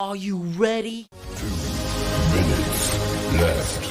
Are you ready? 2 minutes left.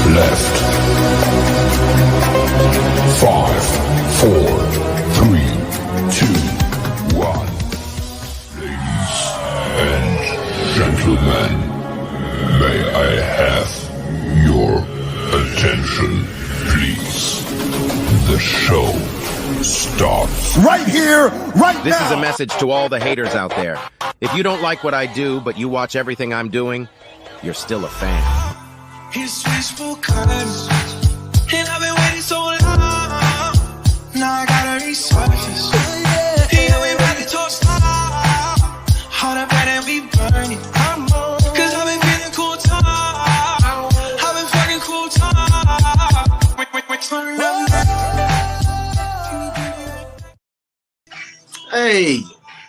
Left. 5, 4, 3, 2, 1. Ladies and gentlemen, may I have your attention, please? The show starts right here, right now. This is a message to all the haters out there. If you don't like what I do, but you watch everything I'm doing, you're still a fan. His wishful kindness, and I've been waiting so long. Now I gotta resurface. He got me ready to start. All the bread and we burning. Cause I've been feeling cool time. I've been fucking cool time. Turn up. Hey,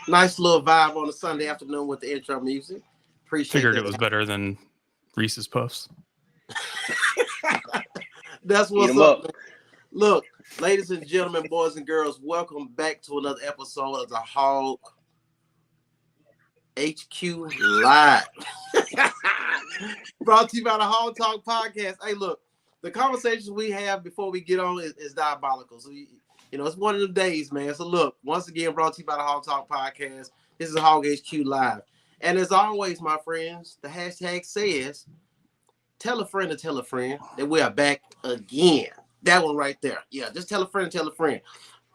nice little vibe on a Sunday afternoon with the intro music. Figured it was better than Reese's Puffs. That's what's up. Man. Look, ladies and gentlemen, boys and girls, welcome back to another episode of the Hog HQ Live. Brought to you by the Hog Talk Podcast. Hey, look, the conversations we have before we get on is diabolical. So, it's one of the days, man. So, look, once again, brought to you by the Hog Talk Podcast. This is Hog HQ Live. And as always, my friends, the hashtag says, tell a friend to tell a friend that we are back again. That one right there. Yeah, just tell a friend to tell a friend.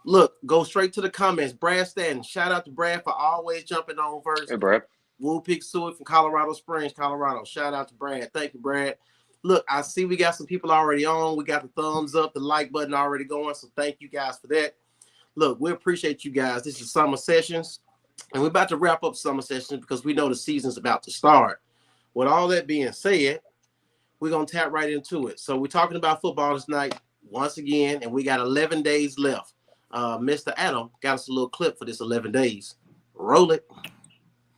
Look, go straight to the comments. Brad Stanton. Shout out to Brad for always jumping on first. Hey, Brad. Woo Pick Suet from Colorado Springs, Colorado. Shout out to Brad. Thank you, Brad. Look, I see we got some people already on. We got the thumbs up, the like button already going. So thank you guys for that. Look, we appreciate you guys. This is Summer Sessions. And we're about to wrap up Summer Sessions because we know the season's about to start. With all that being said, we're going to tap right into it. So we're talking about football tonight once again, and we got 11 days left. Mr. Adam got us a little clip for this 11 days. Roll it.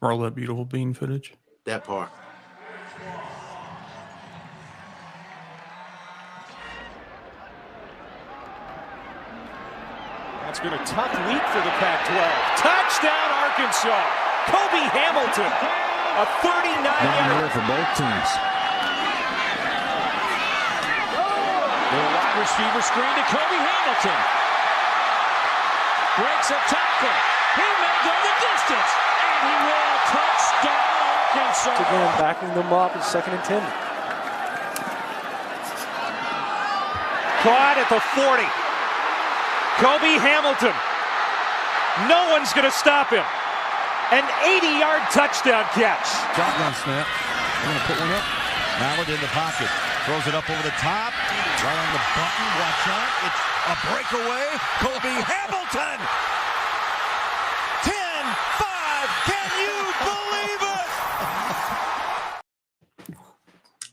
Roll that beautiful bean footage. That part. It's been a tough week for the Pac-12. Touchdown, Arkansas. Kobe Hamilton. A 39-yard for both teams. The wide receiver screen to Kobe Hamilton. Breaks a tackle. He may go the distance. And he will. Touchdown, Arkansas. Again, backing them up in 2nd and 10. Caught at the 40. Kobe Hamilton. No one's going to stop him. An 80-yard touchdown catch. Shotgun snap. I'm going to put one up. Mallard in the pocket. Throws it up over the top. Right on the button. Watch out. It's a breakaway. Kobe Hamilton. 10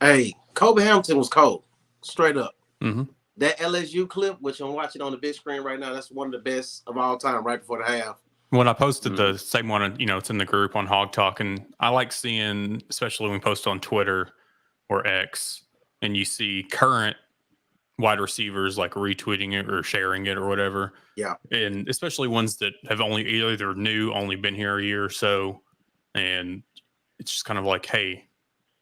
Hey, Kobe Hamilton was cold, straight up. Mm-hmm. That LSU clip, which I'm watching on the big screen right now, that's one of the best of all time. Right before the half. When I posted the same one, it's in the group on Hog Talk, and I like seeing, especially when we post on Twitter or X, and you see current wide receivers like retweeting it or sharing it or whatever. Yeah. And especially ones that have only been here a year or so. And it's just kind of like, hey,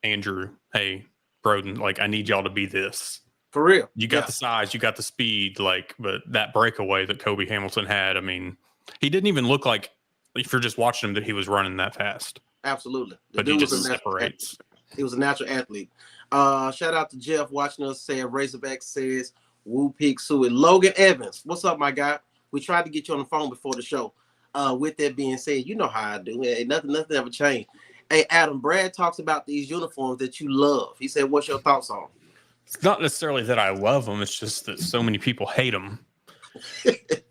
Andrew, hey, Broden, like, I need y'all to be this. For real. You got the size, you got the speed, but that breakaway that Kobe Hamilton had, I mean, he didn't even look like, if you're just watching him, that he was running that fast. Absolutely. But he just separates. He was a natural athlete. Shout out to Jeff watching us. Razorback says, Woo Peak Suey. Logan Evans, what's up, my guy? We tried to get you on the phone before the show. With that being said, you know how I do. Hey, nothing ever changed. Hey, Adam, Brad talks about these uniforms that you love. He said, what's your thoughts on? It's not necessarily that I love them. It's just that so many people hate them.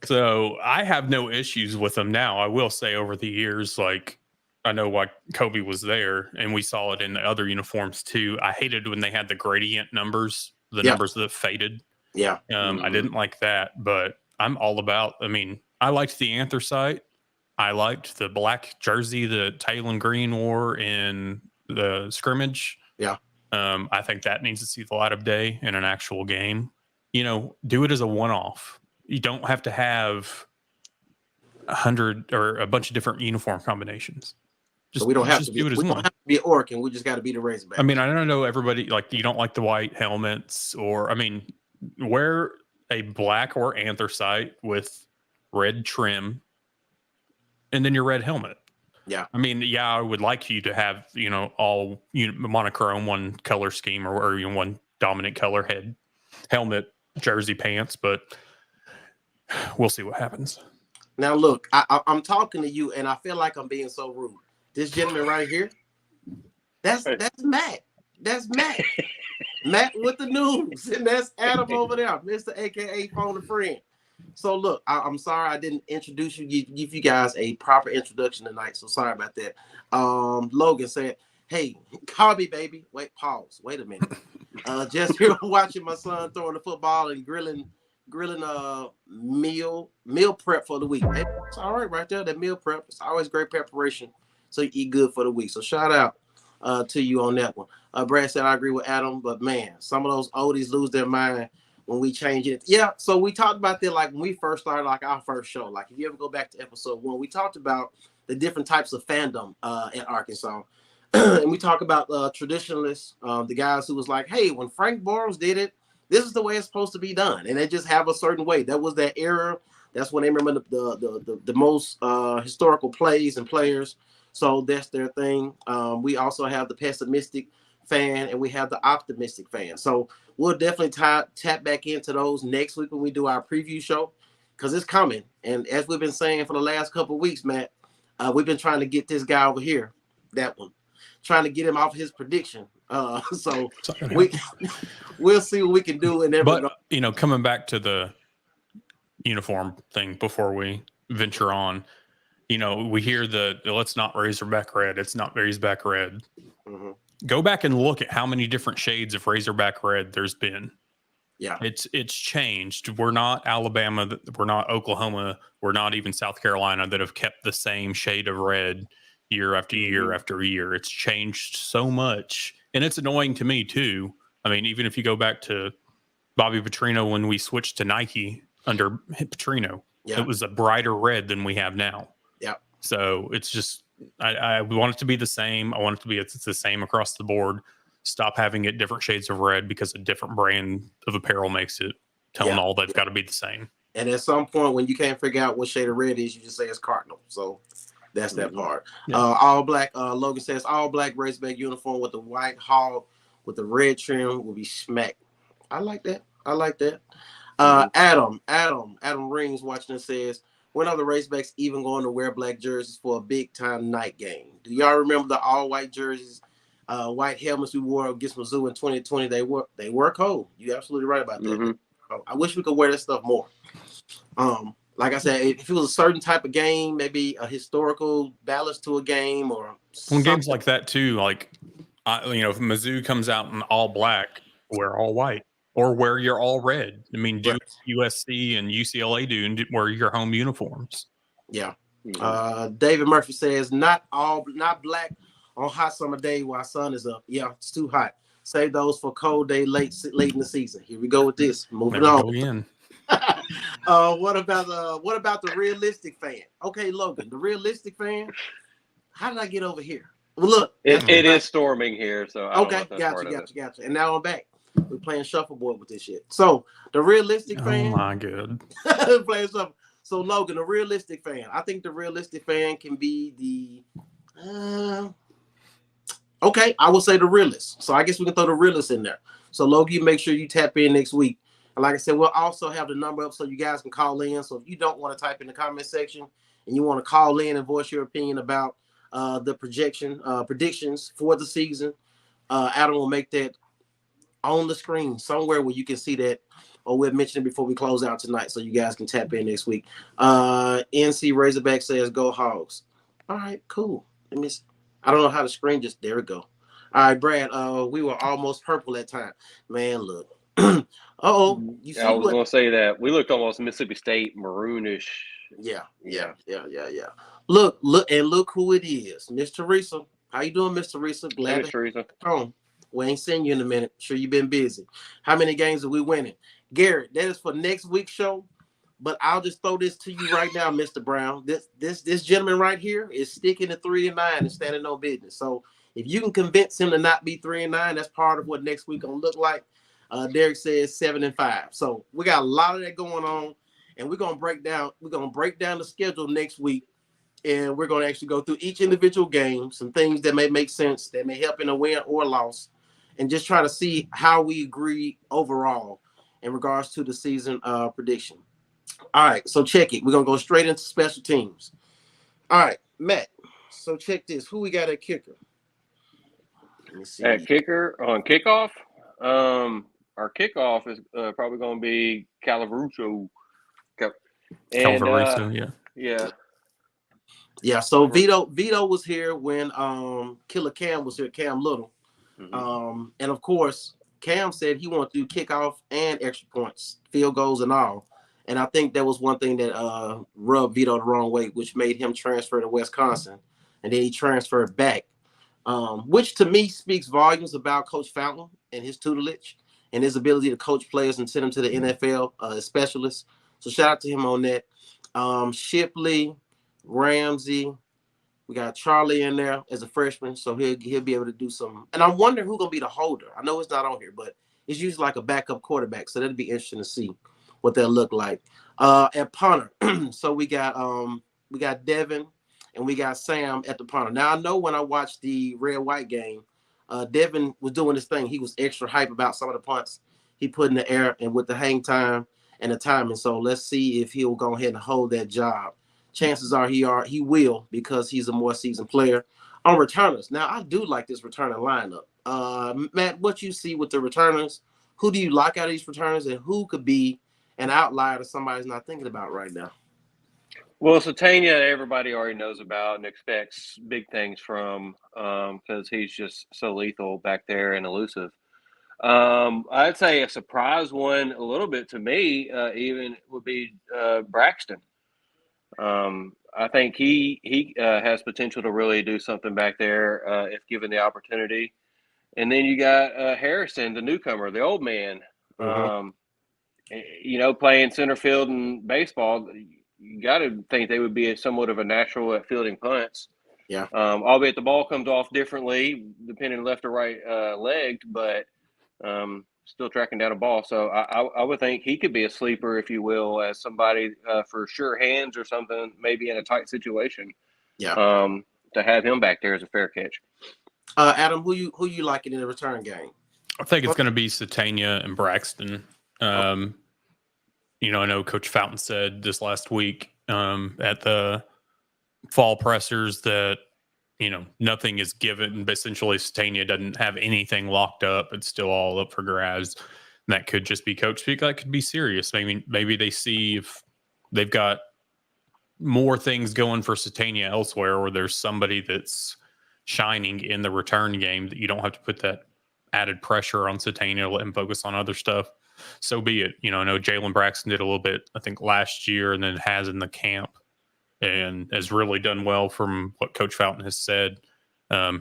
So I have no issues with them now. I will say over the years, like, I know why Kobe was there, and we saw it in the other uniforms too. I hated when they had the gradient numbers, the numbers that faded. Yeah. I didn't like that, but I'm all about, I liked the anthracite. I liked the black jersey that Taylor Green wore in the scrimmage. Yeah. I think that needs to see the light of day in an actual game. Do it as a one-off. You don't have to have 100 or a bunch of different uniform combinations. So we don't have to be Oregon. We just got to be the Razorback. I don't know everybody, like, you don't like the white helmets, or wear a black or anthracite with red trim and then your red helmet. Yeah. I would like you to have, all monochrome, one color scheme, or one dominant color helmet, jersey, pants, but we'll see what happens. Now, look, I'm talking to you, and I feel like I'm being so rude. This gentleman right here, that's Matt. That's Matt. Matt with the news, and that's Adam over there, Mr. AKA Phone a Friend. So look, I'm sorry I didn't introduce you, give you guys a proper introduction tonight. So sorry about that. Logan said, "Hey, call me, baby." Wait, pause. Wait a minute. Just here watching my son throwing the football and grilling meal prep for the week. Hey, it's all right right there. That meal prep, it's always great preparation, so you eat good for the week. So shout out to you on that one. Brad said, I agree with Adam, but man, some of those oldies lose their mind when we change it. Yeah, so we talked about that, like when we first started, like our first show. Like if you ever go back to episode 1, we talked about the different types of fandom in Arkansas. And we talk about traditionalists, the guys who was like, hey, when Frank Boros did it, this is the way it's supposed to be done. And they just have a certain way. That was that era. That's when they remember the most historical plays and players. So that's their thing. We also have the pessimistic fan, and we have the optimistic fan. So we'll definitely tap back into those next week when we do our preview show, because it's coming. And as we've been saying for the last couple of weeks, Matt, we've been trying to get this guy over here, that one, trying to get him off his prediction. So we'll see what we can do. But, coming back to the uniform thing before we venture on, we hear let's not Razorback red. It's not Razorback red. Mm-hmm. Go back and look at how many different shades of Razorback red there's been. Yeah, it's changed. We're not Alabama. We're not Oklahoma. We're not even South Carolina that have kept the same shade of red year after year after year. It's changed so much, and it's annoying to me too. Even if you go back to Bobby Petrino when we switched to Nike under Petrino, it was a brighter red than we have now. Yeah. So it's just, I want it to be the same. I want it to be it's the same across the board. Stop having it different shades of red because a different brand of apparel makes it. Tell them all they've got to be the same. And at some point when you can't figure out what shade of red is, you just say it's Cardinal. So that's that part. Yeah. All black. Logan says all black Razorback uniform with the white hog with the red trim will be smack. I like that. Adam Rings watching and says, when are the Razorbacks even going to wear black jerseys for a big time night game? Do y'all remember the all white jerseys, white helmets we wore against Mizzou in 2020? They were cold. You're absolutely right about that. Mm-hmm. I wish we could wear that stuff more. Like I said, if it was a certain type of game, maybe a historical balance to a game or when games like that too, like If Mizzou comes out in all black, wear all white, or wear your all red. I mean, do Right. USC and UCLA do and wear your home uniforms. Yeah. David Murphy says not black on hot summer day while sun is up. Yeah, it's too hot. Save those for cold day late in the season. Here we go with this. Moving There we on. go again. What about the realistic fan? Okay, Logan, the realistic fan. How did I get over here? Well, look, It is storming here, so I don't know okay, if that's part of it. gotcha. And now I'm back. We're playing shuffleboard with this shit. So the realistic fan. Oh my god. playing shuffle. So Logan, the realistic fan. I think the realistic fan can be the. Okay, I will say the realist. So I guess we can throw the realist in there. So Logan, you make sure you tap in next week. And like I said, we'll also have the number up so you guys can call in. So if you don't want to type in the comment section and you want to call in and voice your opinion about the predictions for the season, Adam will make that on the screen somewhere where you can see that, or we'll mention it before we close out tonight so you guys can tap in next week. NC Razorback says go Hogs. All right, cool. I don't know how the screen just, there we go. All right, Brad, we were almost purple that time. Man, look. You see I was going to say that. We looked almost Mississippi State maroonish. Yeah. Look who it is. Miss Teresa. How you doing, Miss Teresa? Glad Hey, Miss Teresa. to we ain't seen you in a minute. Sure you've been busy. How many games are we winning? Garrett, that is for next week's show. But I'll just throw this to you right now, Mr. Brown. This gentleman right here is sticking to 3-9 and standing on business. So if you can convince him to not be 3-9, that's part of what next week gonna look like. Derek says 7-5. So we got a lot of that going on, and we're gonna break down the schedule next week, and we're gonna actually go through each individual game, some things that may make sense, that may help in a win or loss, and just try to see how we agree overall in regards to the season prediction. All right, so check it. We're going to go straight into special teams. All right, Matt. So check this. Who we got at kicker? Let me see. At kicker on kickoff, our kickoff is probably going to be Calaveruso. Calaveruso, yeah. Yeah, so Vito was here when Killer Cam was here, Cam Little. Mm-hmm. And of course, Cam said he wanted to do kickoff and extra points, field goals and all. And I think that was one thing that rubbed Vito the wrong way, which made him transfer to Wisconsin. And then he transferred back, which to me speaks volumes about Coach Fountain and his tutelage and his ability to coach players and send them to the NFL as specialists. So shout out to him on that. Shipley, Ramsey, we got Charlie in there as a freshman, so he'll be able to do some. And I'm wondering who's gonna be the holder. I know it's not on here, but it's usually like a backup quarterback, so that'd be interesting to see what they'll look like. At punter, so we got Devin and we got Sam at the punter. Now I know when I watched the red-white game, Devin was doing this thing. He was extra hype about some of the punts he put in the air and with the hang time and the timing. So let's see if he'll go ahead and hold that job. Chances are he will, because he's a more seasoned player. On returners, now I do like this returner lineup. Matt, what you see with the returners? Who do you like out of these returners, and who could be an outlier that somebody's not thinking about right now? Well, Satania, everybody already knows about and expects big things from, because he's just so lethal back there and elusive. I'd say a surprise one a little bit to me even would be Braxton. I think he has potential to really do something back there if given the opportunity. And then you got Harrison, the newcomer, the old man. Mm-hmm. Playing center field in baseball, you got to think they would be somewhat of a natural at fielding punts. Yeah. Albeit the ball comes off differently depending left or right legged, but still tracking down a ball. So I would think he could be a sleeper, if you will, as somebody for sure hands or something, maybe in a tight situation. Yeah. To have him back there is a fair catch. Adam, who you liking in the return game? I think it's going to be Satania and Braxton. I know Coach Fountain said this last week at the fall pressers that, nothing is given. Essentially, Satania doesn't have anything locked up. It's still all up for grabs. And that could just be coach speak. That could be serious. Maybe they see if they've got more things going for Satania elsewhere, or there's somebody that's shining in the return game, that you don't have to put that added pressure on Satania to let him focus on other stuff, so be it. I know Jalen Braxton did a little bit, I think, last year, and then has in the camp, and has really done well from what Coach Fountain has said.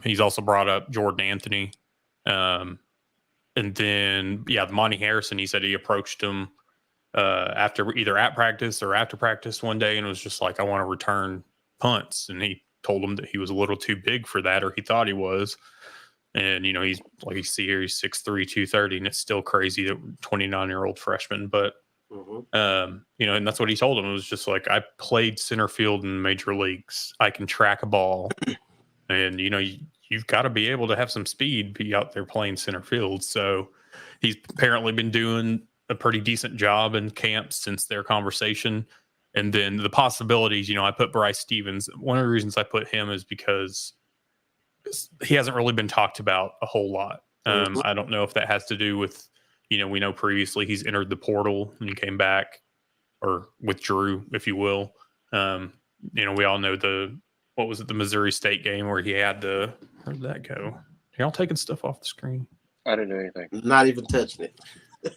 He's also brought up Jordan Anthony. And then, Monty Harrison, he said he approached him after either at practice or after practice one day and was just like, I want to return punts. And he told him that he was a little too big for that, or he thought he was. And, he's like, you see here, he's 6'3", 230, and it's still crazy that 29-year-old freshman. But, and that's what he told him. It was just like, I played center field in major leagues. I can track a ball. And, you've got to be able to have some speed, be out there playing center field. So he's apparently been doing a pretty decent job in camp since their conversation. And then the possibilities, I put Bryce Stevens. One of the reasons I put him is because he hasn't really been talked about a whole lot. I don't know if that has to do with, we know previously he's entered the portal and he came back, or withdrew, if you will. We all know the Missouri State game where he had where'd that go? Y'all taking stuff off the screen? I didn't do anything. Not even touching it.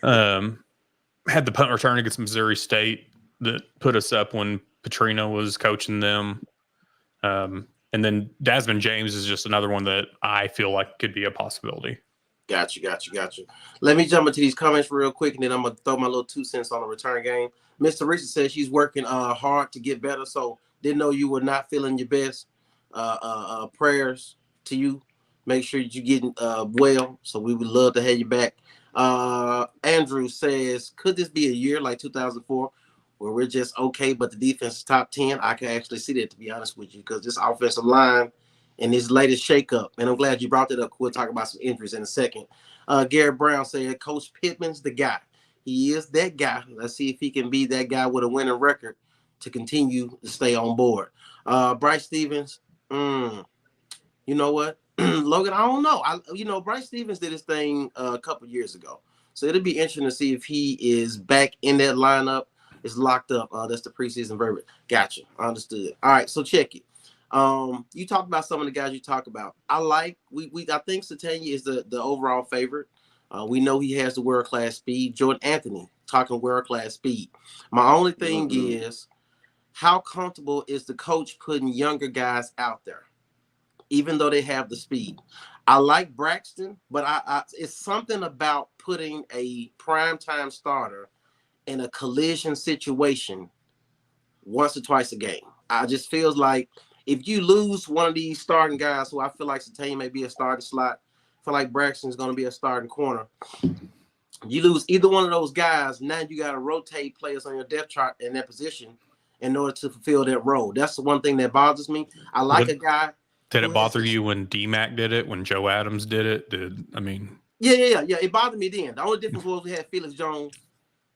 Had the punt return against Missouri State that put us up when Petrino was coaching them. And then Desmond James is just another one that I feel like could be a possibility. Got you. Let me jump into these comments real quick, and then I'm going to throw my little 2 cents on the return game. Mr. Richard says she's working hard to get better, so didn't know you were not feeling your best. Prayers to you. Make sure you're getting well, so we would love to have you back. Andrew says, could this be a year like 2004 where we're just okay, but the defense is top 10? I can actually see that, to be honest with you, because this offensive line and this latest shakeup, and I'm glad you brought that up. We'll talk about some injuries in a second. Garrett Brown said, Coach Pittman's the guy. He is that guy. Let's see if he can be that guy with a winning record to continue to stay on board. Bryce Stevens, you know what? Logan, I don't know. Bryce Stevens did his thing a couple years ago. So it'll be interesting to see if he is back in that lineup. It's locked up. That's the preseason verbiage. Gotcha. Understood. All right, so check it. You talked about some of the guys you talk about. I think Satania is the overall favorite. We know he has the world-class speed. Jordan Anthony, talking world-class speed. My only thing is, how comfortable is the coach putting younger guys out there, even though they have the speed? I like Braxton, but it's something about putting a primetime starter in a collision situation once or twice a game. I just feels like if you lose one of these starting guys, who I feel like Satania may be a starting slot, I feel like Braxton's going to be a starting corner. You lose either one of those guys, now you got to rotate players on your depth chart in that position in order to fulfill that role. That's the one thing that bothers me. I like a guy. Did it bother you when D-Mac did it, when Joe Adams did it? Yeah. It bothered me then. The only difference was we had Felix Jones.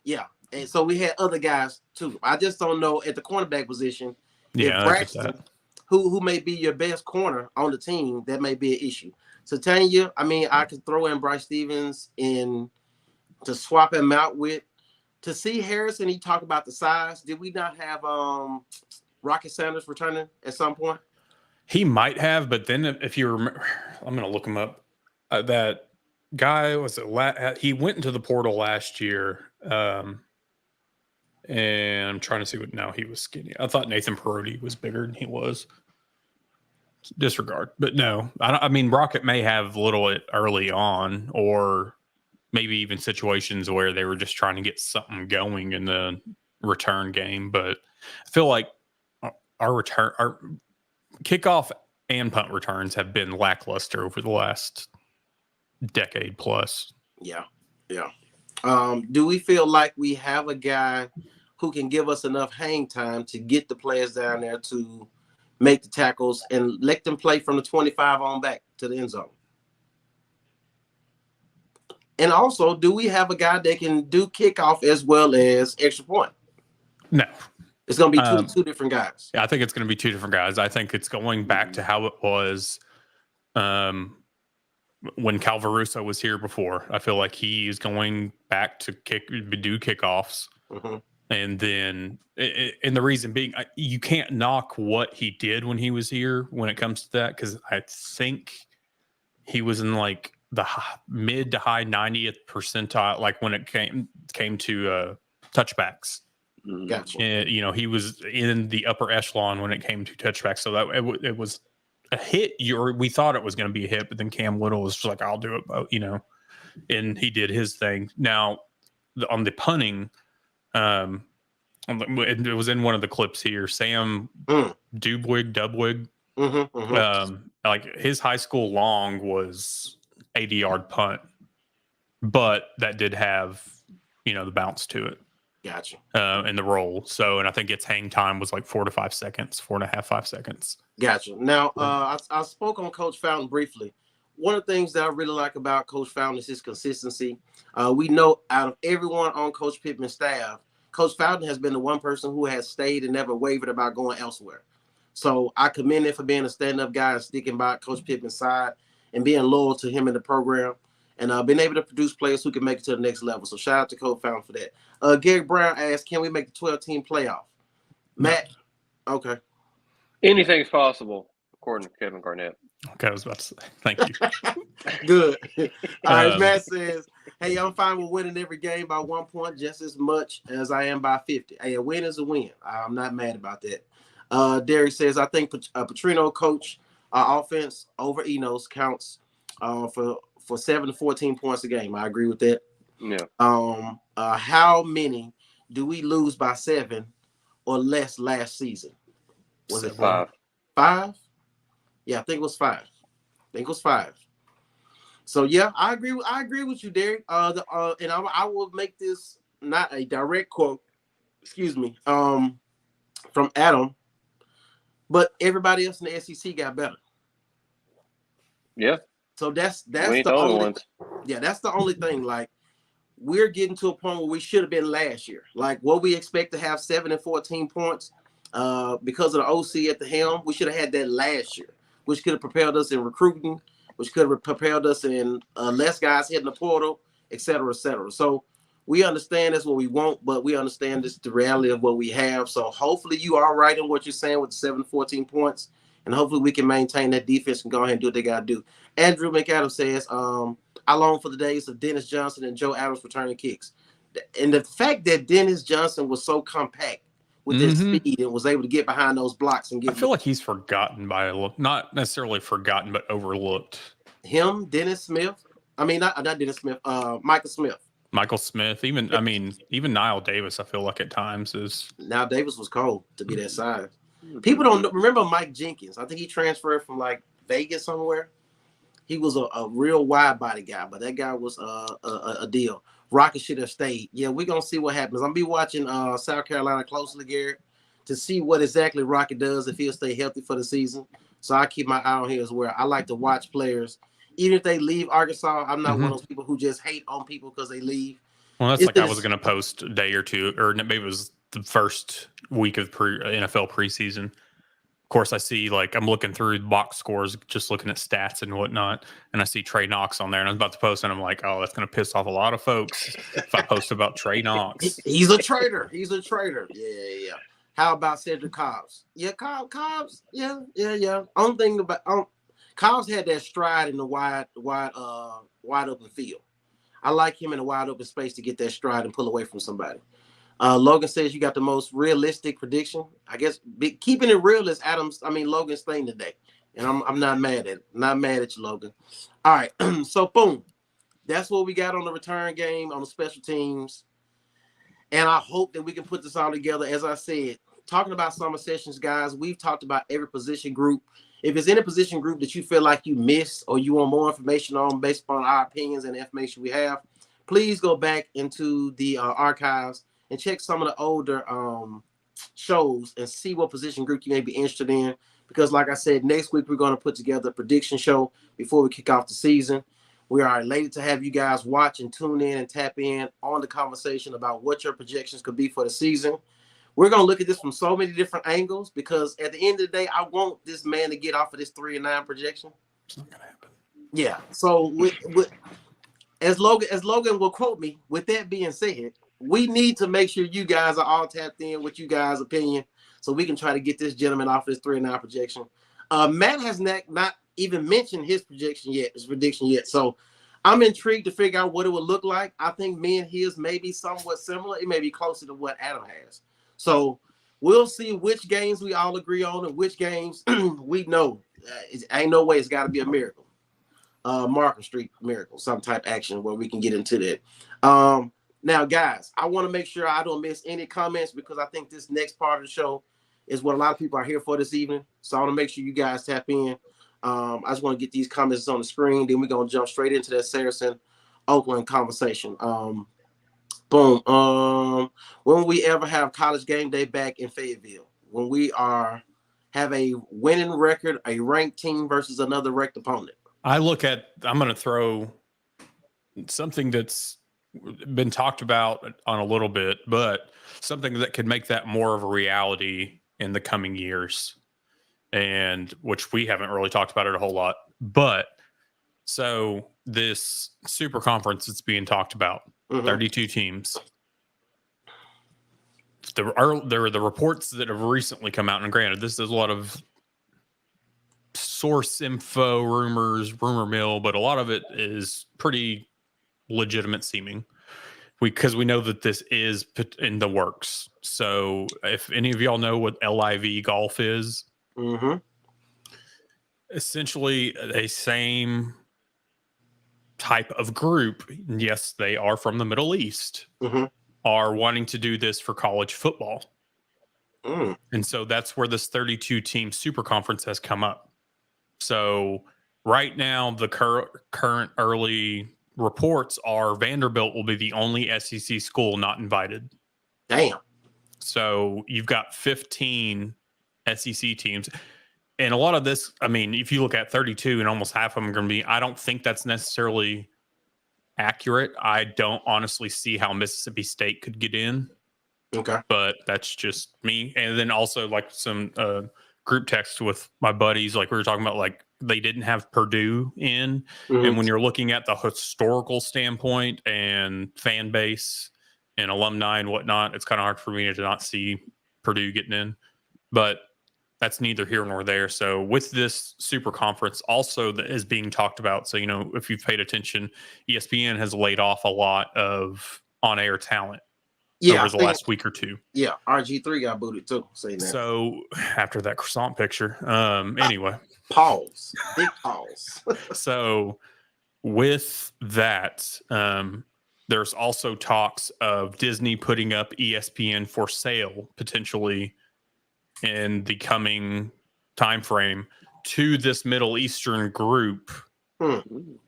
Yeah. And so we had other guys too. I just don't know at the cornerback position. Yeah, Braxton, who may be your best corner on the team, that may be an issue. So Tanya, I could throw in Bryce Stevens in to swap him out with. To see Harrison, he talked about the size. Did we not have Rocket Sanders returning at some point? He might have, but then if you remember, I'm going to look him up. That guy he went into the portal last year, and I'm trying to see what. Now he was skinny. I thought Nathan Perotti was bigger than he was. Disregard, but no. Rocket may have little early on, or maybe even situations where they were just trying to get something going in the return game. But I feel like our kickoff and punt returns have been lackluster over the last decade plus. Yeah. Do we feel like we have a guy who can give us enough hang time to get the players down there to make the tackles and let them play from the 25 on back to the end zone? And also, do we have a guy that can do kickoff as well as extra point? No. It's going to be two different guys. Yeah, I think it's going to be two different guys. I think it's going back to how it was when Calvaruso was here before. I feel like he is going back to do kickoffs. And then, and the reason being, you can't knock what he did when he was here when it comes to that, because I think he was in like the mid to high 90th percentile, like when it came to touchbacks. Gotcha. And, he was in the upper echelon when it came to touchbacks. So that it was a hit. We thought it was going to be a hit, but then Cam Little was just like, I'll do it, and he did his thing. Now, on the punting, it was in one of the clips here. Sam Dubwig, like his high school long was 80-yard punt, but that did have, the bounce to it. Gotcha. And the roll. So, and I think its hang time was like 4 to 5 seconds, 4.5, 5 seconds. Gotcha. Now, I spoke on Coach Fountain briefly. One of the things that I really like about Coach Fountain is his consistency. We know out of everyone on Coach Pittman's staff, Coach Fountain has been the one person who has stayed and never wavered about going elsewhere. So I commend him for being a stand-up guy and sticking by Coach Pittman's side and being loyal to him in the program, and being able to produce players who can make it to the next level. So shout out to Coach Fountain for that. Gary Brown asked, can we make the 12-team playoff? Matt? Okay. Anything's possible, according to Kevin Garnett. Okay, I was about to say. Thank you. Good. All right, Matt says, hey, I'm fine with winning every game by 1 point just as much as I am by 50. Hey, a win is a win. I'm not mad about that. Derek says, I think Petrino coach offense over Enos counts for 7 to 14 points a game. I agree with that. Yeah. How many do we lose by 7 or less last season? Was it 5? 5? Yeah, I think it was 5. So yeah, I agree with you, Derek. And I will make this not a direct quote, from Adam, but everybody else in the SEC got better. Yeah. So that's the only one. Yeah, that's the only thing. Like, we're getting to a point where we should have been last year. Like, what we expect to have 7 and 14 points because of the OC at the helm, we should have had that last year, which could have propelled us in recruiting, which could have propelled us in less guys hitting the portal, et cetera, et cetera. So we understand that's what we want, but we understand this the reality of what we have. So hopefully you are right in what you're saying with the 7 to 14 points, and hopefully we can maintain that defense and go ahead and do what they got to do. Andrew McAdams says, I long for the days of Dennis Johnson and Joe Adams returning kicks. And the fact that Dennis Johnson was so compact with his speed and was able to get behind those blocks and get. I feel like he's forgotten not necessarily forgotten, but overlooked. Him, Dennis Smith. I mean, not Dennis Smith. Michael Smith. Michael Smith. Even Niall Davis. I feel like at times is. Niall Davis was cold to be that size. People don't remember Mike Jenkins. I think he transferred from like Vegas somewhere. He was a real wide body guy, but that guy was a deal. Rocket should have stayed. Yeah, we're going to see what happens. I'm going to be watching South Carolina closely, Garrett, to see what exactly Rocket does if he'll stay healthy for the season. So I keep my eye on him as well. I like to watch players. Even if they leave Arkansas, I'm not one of those people who just hate on people because they leave. Well, that's I was going to post a day or two, or maybe it was the first week of NFL preseason. Of course, I see, I'm looking through box scores, just looking at stats and whatnot, and I see Trey Knox on there, and I'm about to post, and I'm like, oh, that's going to piss off a lot of folks if I post about Trey Knox. He's a traitor. Yeah. How about Cedric Cobbs? Yeah, Cobbs. Yeah. Only thing about Cobbs had that stride in the wide open field. I like him in a wide open space to get that stride and pull away from somebody. Logan says you got the most realistic prediction. I guess keeping it real is Logan's thing today, and I'm not mad at it. Not mad at you, Logan. All right, so boom, that's what we got on the return game on the special teams, and I hope that we can put this all together. As I said, talking about summer sessions, guys, we've talked about every position group. If there's any position group that you feel like you missed or you want more information on based upon our opinions and the information we have, please go back into the archives and check some of the older shows and see what position group you may be interested in. Because like I said, next week we're going to put together a prediction show before we kick off the season. We are elated to have you guys watch and tune in and tap in on the conversation about what your projections could be for the season. We're going to look at this from so many different angles because at the end of the day, I want this man to get off of this 3-9 projection. It's not going to happen. Yeah. So as Logan will quote me, with that being said, we need to make sure you guys are all tapped in with you guys' opinion so we can try to get this gentleman off this 3-9 projection. Matt has not even mentioned his prediction yet. So I'm intrigued to figure out what it would look like. I think me and his may be somewhat similar. It may be closer to what Adam has. So we'll see which games we all agree on and which games we know. Ain't no way it's got to be a miracle. Market Street miracle, some type action where we can get into that. Now, guys, I want to make sure I don't miss any comments because I think this next part of the show is what a lot of people are here for this evening. So I want to make sure you guys tap in. I just want to get these comments on the screen. Then we're going to jump straight into that Saracen Oaklawn conversation. Boom. When will we ever have college game day back in Fayetteville? When we have a winning record, a ranked team versus another ranked opponent. I'm going to throw something that's been talked about on a little bit, but something that could make that more of a reality in the coming years, and which we haven't really talked about it a whole lot. But so this super conference that's being talked about, 32 teams. There are the reports that have recently come out, and granted, this is a lot of source info, rumors, rumor mill, but a lot of it is pretty legitimate seeming because we know that this is in the works. So if any of y'all know what LIV golf is, essentially a same type of group. Yes, they are from the Middle East, are wanting to do this for college football. And so that's where this 32 team super conference has come up. So right now, the current early reports are Vanderbilt will be the only SEC school not invited. Damn. So you've got 15 SEC teams. And a lot of this, I mean, if you look at 32 and almost half of them are going to be, I don't think that's necessarily accurate. I don't honestly see how Mississippi State could get in. Okay. But that's just me. And then also like some group text with my buddies, like we were talking about, like they didn't have Purdue in. And when you're looking at the historical standpoint and fan base and alumni and whatnot, it's kind of hard for me to not see Purdue getting in. But that's neither here nor there. So with this super conference also that is being talked about. So, you know, if you've paid attention, ESPN has laid off a lot of on-air talent over the last week or two. Yeah, RG3 got booted too. Saying that. So after that croissant picture, anyway. Pause. Big pause. So with that, there's also talks of Disney putting up ESPN for sale potentially in the coming time frame to this Middle Eastern group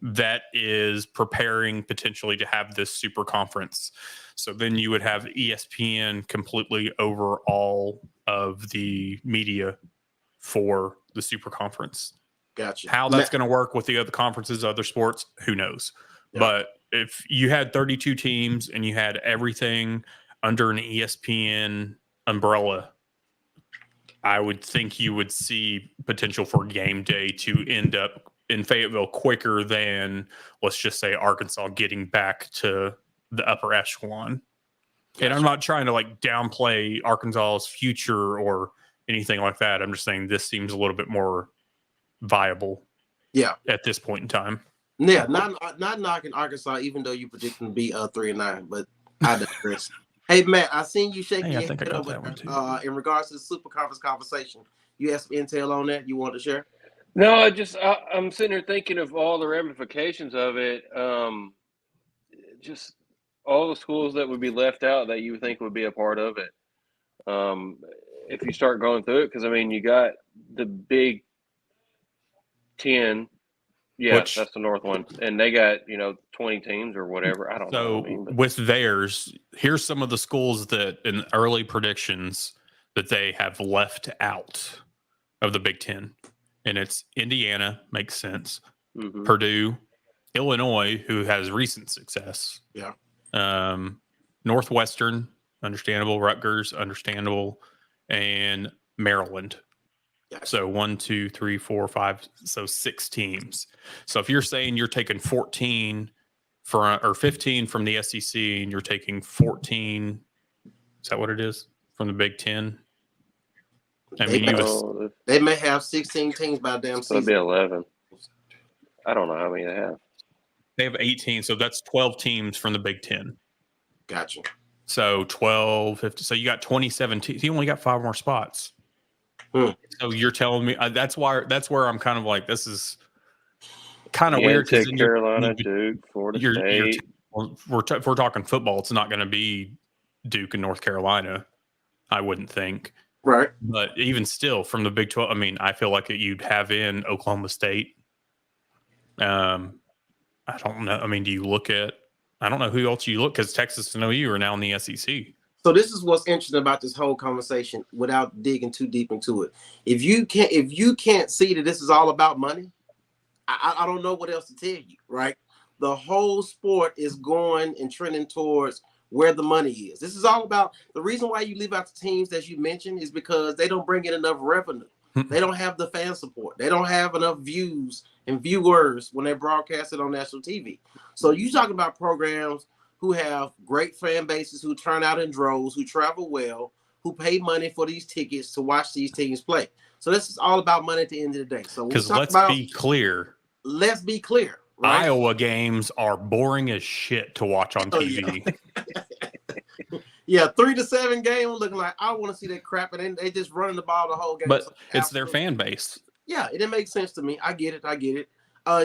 that is preparing potentially to have this super conference. So then you would have ESPN completely over all of the media for the super conference. Gotcha. How that's going to work with the other conferences, other sports, who knows? Yeah. But if you had 32 teams and you had everything under an ESPN umbrella, I would think you would see potential for game day to end up in Fayetteville quicker than, let's just say, Arkansas getting back to the upper echelon. Gotcha. And I'm not trying to like downplay Arkansas's future or anything like that. I'm just saying this seems a little bit more viable. Yeah. At this point in time. Yeah, not knocking Arkansas, even though you predict them to be 3-9, but I digress. Hey Matt, I seen you shaking your head over in regards to the super conference conversation. You have some intel on that you want to share? No, I'm sitting here thinking of all the ramifications of it. Just all the schools that would be left out that you would think would be a part of it. If you start going through it, because I mean, you got the Big 10. Yeah, that's the North one, and they got 20 teams or whatever. I don't know. So with theirs, here's some of the schools that in early predictions that they have left out of the Big 10, and it's Indiana, makes sense. Purdue, Illinois, who has recent success. Yeah. Northwestern, understandable. Rutgers, understandable, and Maryland. So 1, 2, 3, 4, 5, so 6 teams. So if you're saying you're taking 14 or 15 from the SEC, and you're taking 14. Is that what it is from the Big Ten? I mean, they may have 16 teams by damn season. It'll be 11. I don't know how many they have. They have 18, so that's 12 teams from the Big Ten. Gotcha. So 12, 50. So you got 27 teams. You only got 5 more spots. So you're telling me that's where I'm kind of like, this is kind of weird. Because Carolina, Duke, Florida State. If we're talking football, it's not going to be Duke and North Carolina, I wouldn't think. Right. But even still, from the Big 12, I mean, I feel like you'd have in Oklahoma State. I don't know. I mean, do you look at? I don't know who else you look, because Texas and OU are now in the SEC. So this is what's interesting about this whole conversation, without digging too deep into it. If you can't see that this is all about money, I don't know what else to tell you. Right? The whole sport is going and trending towards where the money is. This is all about the reason why you leave out the teams that you mentioned is because they don't bring in enough revenue. They don't have the fan support. They don't have enough views and viewers when they broadcast it on national TV. So you talking about programs who have great fan bases, who turn out in droves, who travel well, who pay money for these tickets to watch these teams play. So this is all about money at the end of the day. So because let's be clear. Let's be clear. Right? Iowa games are boring as shit to watch on TV. Yeah, 3-7 game looking like I want to see that crap, and then they just running the ball the whole game. But it's their fan base. Yeah, it didn't make sense to me. I get it.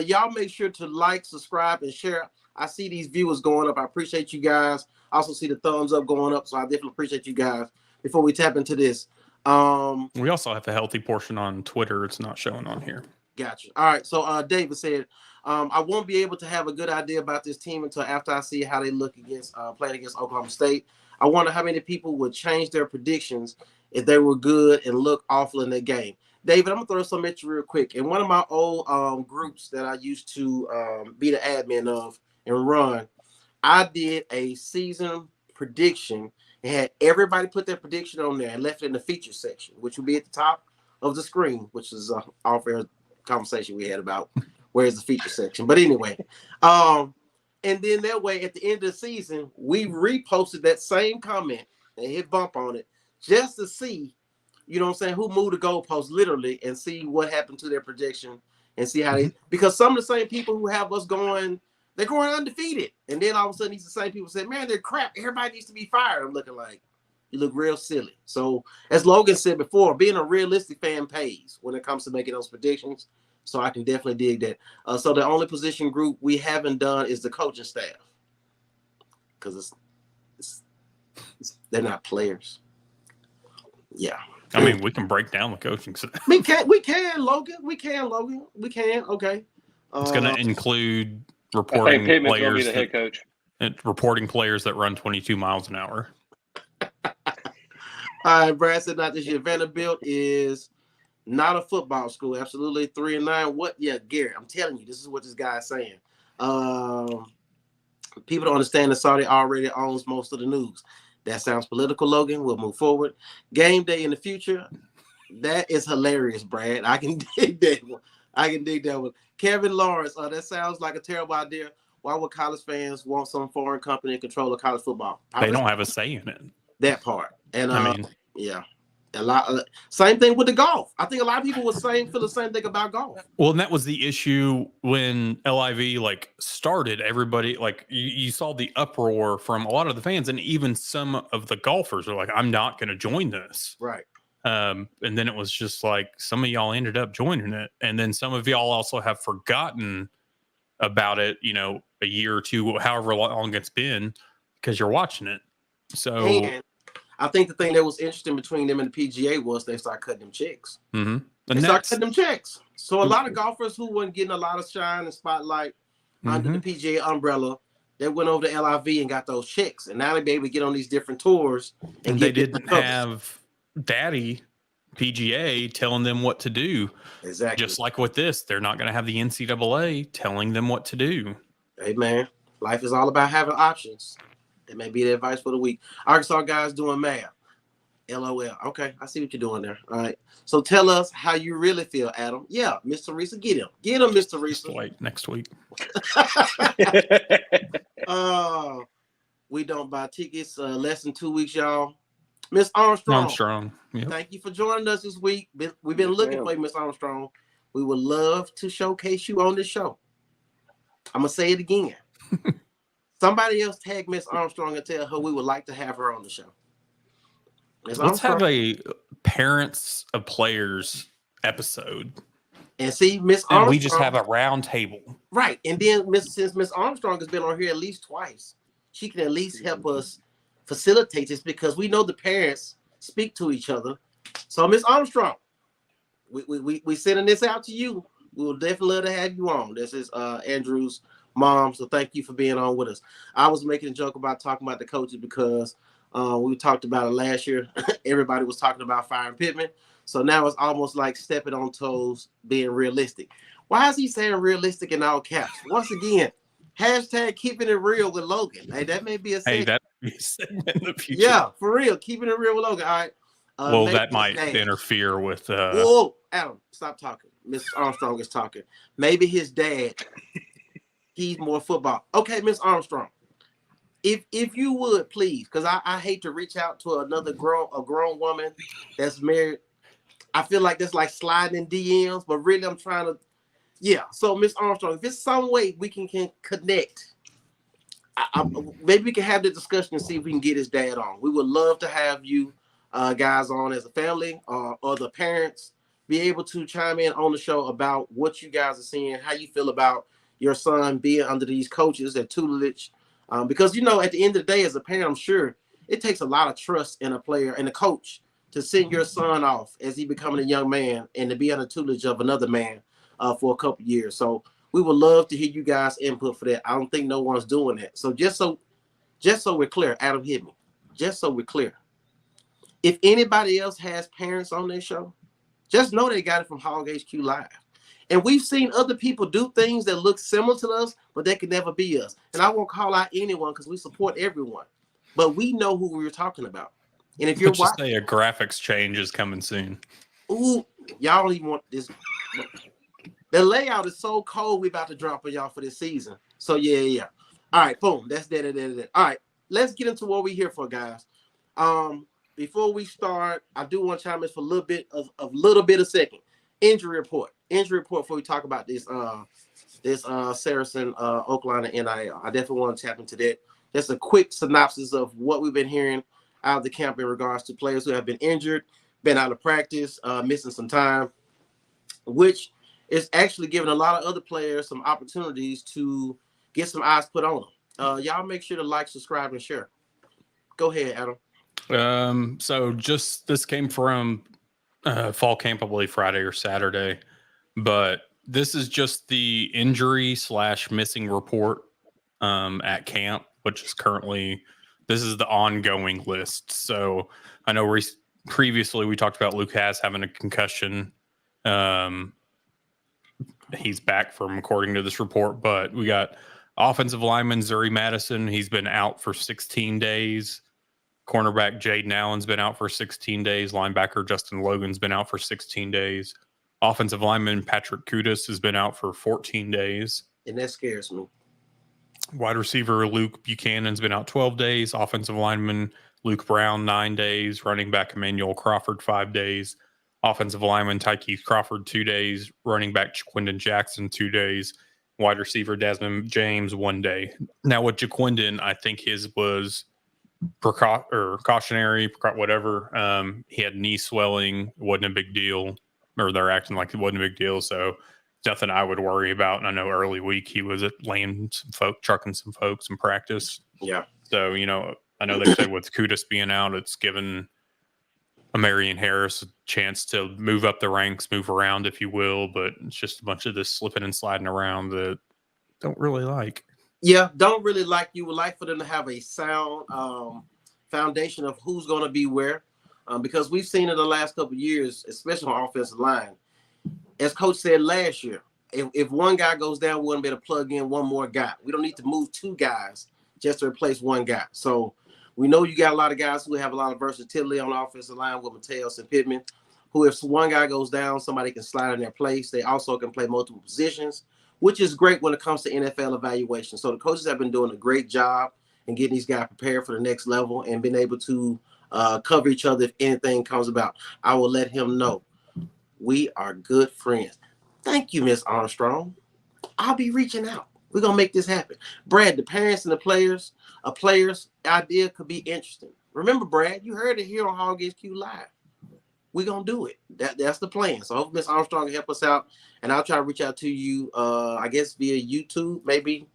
Y'all make sure to like, subscribe, and share. I see these viewers going up. I appreciate you guys. I also see the thumbs up going up, so I definitely appreciate you guys. Before we tap into this, we also have a healthy portion on Twitter. It's not showing on here. Gotcha. All right. So David said, I won't be able to have a good idea about this team until after I see how they look against playing against Oklahoma State. I wonder how many people would change their predictions if they were good and look awful in their game. David, I'm gonna throw something at you real quick. In one of my old groups that I used to be the admin of and run, I did a season prediction and had everybody put their prediction on there and left it in the feature section, which would be at the top of the screen, which is an off-air conversation we had about where's the feature section. But anyway, and then that way at the end of the season, we reposted that same comment and hit bump on it just to see, you know what I'm saying, who moved the goalpost literally and see what happened to their projection and see how they, because some of the same people who have us going, they're going undefeated. And then all of a sudden, these the same people say, man, they're crap. Everybody needs to be fired. I'm looking like, you look real silly. So as Logan said before, being a realistic fan pays when it comes to making those predictions. So I can definitely dig that. So the only position group we haven't done is the coaching staff, because they're not players. Yeah. I mean, we can break down the coaching staff. We can, Logan. We can. Okay. It's going to include I reporting think Pittman's going to be players the head coach. and reporting players that run 22 miles an hour. All right, Brad said not this year. Vanderbilt is not a football school. Absolutely 3-9. What? Yeah, Gary, I'm telling you, this is what this guy is saying. People don't understand that Saudi already owns most of the news. That sounds political, Logan. We'll move forward. Game day in the future. That is hilarious, Brad. I can dig that one. Kevin Lawrence. That sounds like a terrible idea. Why would college fans want some foreign company in control of college football? They don't have a say in it. That part. And I mean, yeah. Same thing with the golf. I think a lot of people feel the same thing about golf. Well, and that was the issue when LIV started. Everybody you saw the uproar from a lot of the fans, and even some of the golfers are like, "I'm not going to join this." Right. And then it was just like some of y'all ended up joining it, and then some of y'all also have forgotten about it. A year or two, however long it's been, because you're watching it. So. And I think the thing that was interesting between them and the PGA was they started cutting them checks. Mm-hmm. They started cutting them checks. So a lot of golfers who weren't getting a lot of shine and spotlight under the PGA umbrella, they went over to LIV and got those checks. And now they be able to get on these different tours. And they didn't have daddy PGA telling them what to do. Exactly. Just like with this, they're not going to have the NCAA telling them what to do. Hey, man, life is all about having options. That may be the advice for the week. Arkansas guys doing math. LOL. Okay, I see what you're doing there. All right. So tell us how you really feel, Adam. Yeah, Mr. Teresa, get him. Get him, Mr. Just Teresa. wait next week. We don't buy tickets less than 2 weeks, y'all. Miss Armstrong. Yep. Thank you for joining us this week. We've been looking for you, Miss Armstrong. We would love to showcase you on this show. I'm going to say it again. Somebody else tag Miss Armstrong and tell her we would like to have her on the show. Let's have a parents of players episode. And see, Miss And Armstrong. we just have a round table. Right. And then since Miss Armstrong has been on here at least twice, she can at least help us facilitate this because we know the parents speak to each other. So Miss Armstrong, we sending this out to you. We will definitely love to have you on. This is Andrew's mom. So thank you for being on with us. I was making a joke about talking about the coaches because we talked about it last year. Everybody was talking about firing Pittman. So now it's almost like stepping on toes, being realistic. Why is he saying realistic in all caps? Once again, hashtag keeping it real with Logan. Hey, that may be a segment. Hey, that may be a segment in the future. Yeah, for real. Keeping it real with Logan. All right. Well, that might interfere with. Whoa, Adam, stop talking. Miss Armstrong is talking. Maybe his dad, he's more football. Okay, Miss Armstrong. If you would, please, because I hate to reach out to a grown woman that's married. I feel like that's like sliding in DMs, but really I'm trying to, yeah. So Miss Armstrong, if there's some way we can connect, maybe we can have the discussion and see if we can get his dad on. We would love to have you guys on as a family or the parents be able to chime in on the show about what you guys are seeing, how you feel about your son being under these coaches at tutelage. Because, at the end of the day, as a parent, I'm sure it takes a lot of trust in a player and a coach to send your son off as he becoming a young man and to be under tutelage of another man for a couple years. So we would love to hear you guys' input for that. I don't think no one's doing that. So just so we're clear, Adam hit me. Just so we're clear. If anybody else has parents on their show, just know they got it from Hog HQ Live. And we've seen other people do things that look similar to us, but they could never be us. And I won't call out anyone because we support everyone. But we know who we're talking about. And if you're watching, say a graphics change is coming soon. Ooh, y'all don't even want this. The layout is so cold. We about to drop on y'all for this season. So yeah. All right, boom. That's that. All right, let's get into what we're here for, guys. Before we start, I do want to chime in for a little bit of second. Injury report before we talk about this Saracen, Oaklawn, and NIL. I definitely want to tap into that. Just a quick synopsis of what we've been hearing out of the camp in regards to players who have been injured, been out of practice, missing some time, which is actually giving a lot of other players some opportunities to get some eyes put on them. Y'all make sure to like, subscribe, and share. Go ahead, Adam. So this came from fall camp, I believe Friday or Saturday, but this is just the injury / missing report at camp, which is currently, this is the ongoing list. So I know previously we talked about Luke Haas having a concussion. He's back from according to this report, but we got offensive lineman Zuri Madison. He's been out for 16 days. Cornerback Jaden Allen's been out for 16 days. Linebacker Justin Logan's been out for 16 days. Offensive lineman Patrick Kudus has been out for 14 days. And that scares me. Wide receiver Luke Buchanan's been out 12 days. Offensive lineman Luke Brown, 9 days. Running back Emmanuel Crawford, 5 days. Offensive lineman Tykeith Crawford, 2 days. Running back Jaquindon Jackson, 2 days. Wide receiver Desmond James, 1 day. Now with Jaquindon, I think his was precautionary, whatever. He had knee swelling, wasn't a big deal, or they're acting like it wasn't a big deal. So nothing I would worry about. And I know early week he was trucking some folks in practice. Yeah. So, I know they said with Kudus being out, it's given Amarian Harris a chance to move up the ranks, move around, if you will. But it's just a bunch of this slipping and sliding around that don't really like. Yeah, don't really like. You would like for them to have a sound foundation of who's going to be where, because we've seen in the last couple of years, especially on offensive line, as Coach said last year, if one guy goes down, we're going to be able to plug in one more guy. We don't need to move 2 guys just to replace one guy. So We know you got a lot of guys who have a lot of versatility on the offensive line with Mateos and Pittman, who if one guy goes down, somebody can slide in their place. They also can play multiple positions, which is great when it comes to NFL evaluation. So the coaches have been doing a great job in getting these guys prepared for the next level and being able to cover each other if anything comes about. I will let him know. We are good friends. Thank you, Miss Armstrong. I'll be reaching out. We're going to make this happen. Brad, the parents and the players, a player's idea could be interesting. Remember, Brad, you heard it here on Hog HQ Live. We're going to do it. That's the plan. So I hope Miss Armstrong can help us out, and I'll try to reach out to you, I guess, via YouTube, maybe.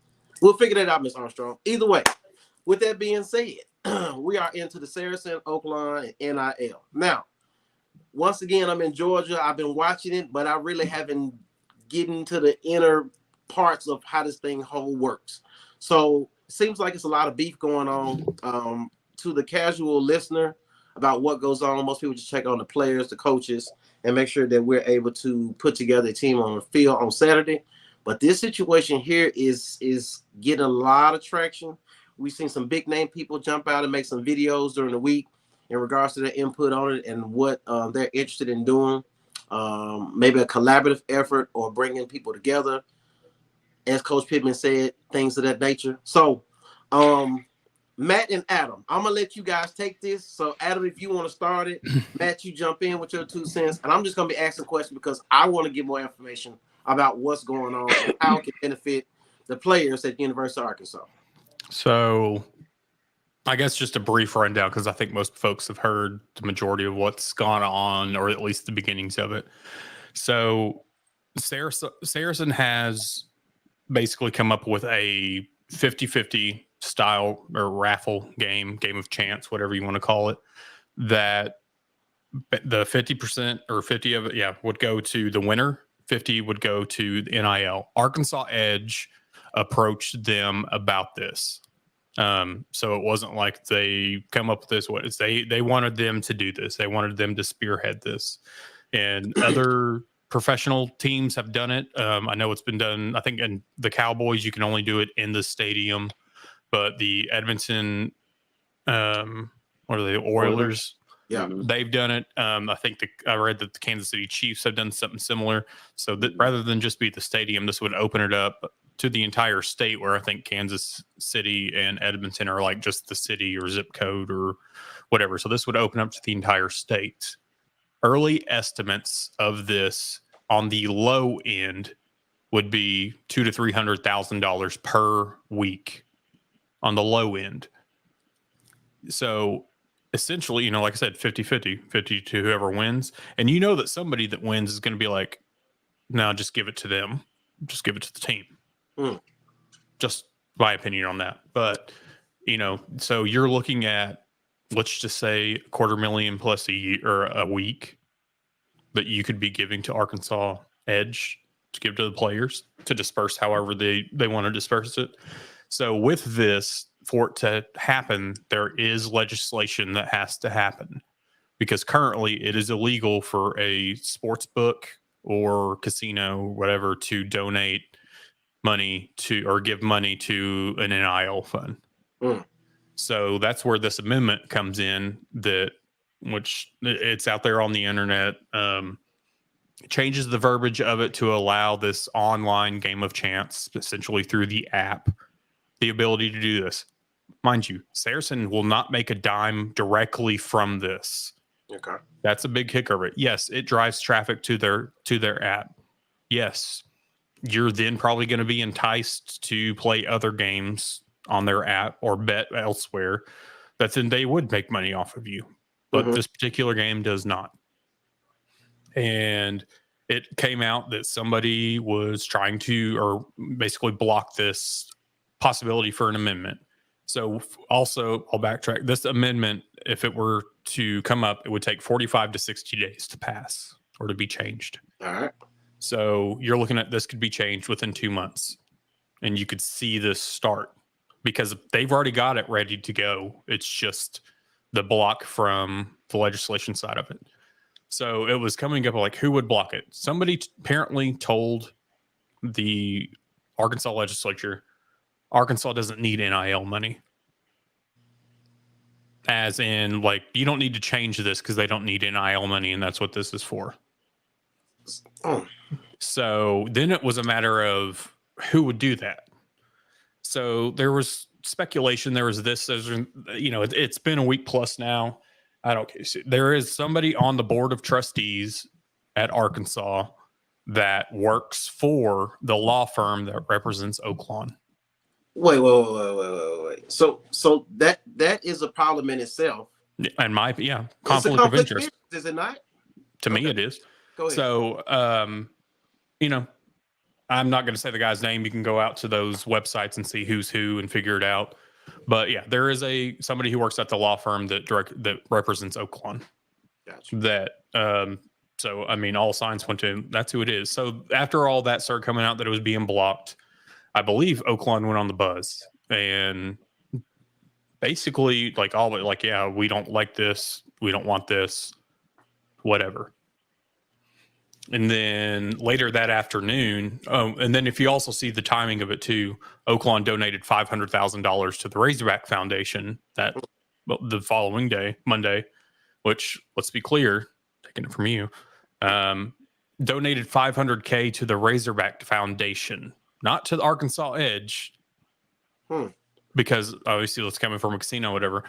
We'll figure that out, Miss Armstrong. Either way, with that being said, we are into the Saracen, Oaklawn, and NIL. Now, once again, I'm in Georgia. I've been watching it, but I really haven't gotten to the inner parts of how this thing whole works. So it seems like it's a lot of beef going on. To the casual listener about what goes on, most people just check on the players, the coaches, and make sure that we're able to put together a team on the field on Saturday. But this situation here is getting a lot of traction. We've seen some big name people jump out and make some videos during the week in regards to their input on it and what they're interested in doing. Maybe a collaborative effort or bringing people together. As Coach Pittman said, things of that nature. So, Matt and Adam, I'm going to let you guys take this. So, Adam, if you want to start it, Matt, you jump in with your 2 cents. And I'm just going to be asking questions because I want to get more information about what's going on and how it can benefit the players at the University of Arkansas. So, I guess just a brief rundown because I think most folks have heard the majority of what's gone on, or at least the beginnings of it. So, Saracen has basically come up with a 50-50 style or raffle game of chance, whatever you want to call it, that the 50% or 50 of it, would go to the winner. 50 would go to the NIL. Arkansas Edge approached them about this. So it wasn't like they come up with this. They wanted them to do this. They wanted them to spearhead this. And other professional teams have done it. I know it's been done, I think, in the Cowboys, you can only do it in the stadium. But the Edmonton, what are they, Oilers? Yeah, they've done it. I think I read that the Kansas City Chiefs have done something similar. So that rather than just be at the stadium, this would open it up to the entire state, where I think Kansas City and Edmonton are like just the city or zip code or whatever. So this would open up to the entire state. Early estimates of this on the low end would be $200,000 to $300,000 per week on the low end. So essentially, like I said, 50-50, 50 to whoever wins. And you know that somebody that wins is going to be like, no, just give it to them. Just give it to the team. Just my opinion on that. But, so you're looking at, let's just say $250,000 plus a year or a week that you could be giving to Arkansas Edge to give to the players to disperse however they want to disperse it. So with this, for it to happen, there is legislation that has to happen, because currently it is illegal for a sports book or casino, whatever, to donate money to or give money to an NIL fund. So that's where this amendment comes in, which it's out there on the internet. Changes the verbiage of it to allow this online game of chance, essentially through the app, the ability to do this. Mind you, Saracen will not make a dime directly from this. Okay. That's a big kicker of it. Yes, it drives traffic to their app. Yes, you're then probably going to be enticed to play other games on their app or bet elsewhere. Then they would make money off of you. But this particular game does not. And it came out that somebody was trying to, or basically block this possibility for an amendment. So also, I'll backtrack. This amendment, if it were to come up, it would take 45 to 60 days to pass or to be changed. All right. So you're looking at this could be changed within 2 months. And you could see this start because they've already got it ready to go. It's just the block from the legislation side of it. So it was coming up like, who would block it? Somebody apparently told the Arkansas legislature, Arkansas doesn't need NIL money. as in like you don't need to change this because they don't need NIL money, and that's what this is for. Oh. So then it was a matter of who would do that. So there was speculation. There was this. It's been a week plus now. I don't care. There is somebody on the board of trustees at Arkansas that works for the law firm that represents Oaklawn. Wait. So that is a problem in itself. And Conflict of interest, is it not? To me, it is. Go ahead. So, I'm not going to say the guy's name. You can go out to those websites and see who's who and figure it out. But yeah, there is somebody who works at the law firm that represents Oaklawn. Gotcha. So I mean, all signs point to that's who it is. So after all that started coming out that it was being blocked, I believe Oaklawn went on the buzz and basically yeah, we don't like this, we don't want this, whatever. And then later that afternoon, and then if you also see the timing of it too, Oaklawn donated $500,000 to the Razorback Foundation the following day, Monday, which, let's be clear, taking it from you, donated $500K to the Razorback Foundation, not to the Arkansas Edge, because obviously it's coming from a casino, whatever,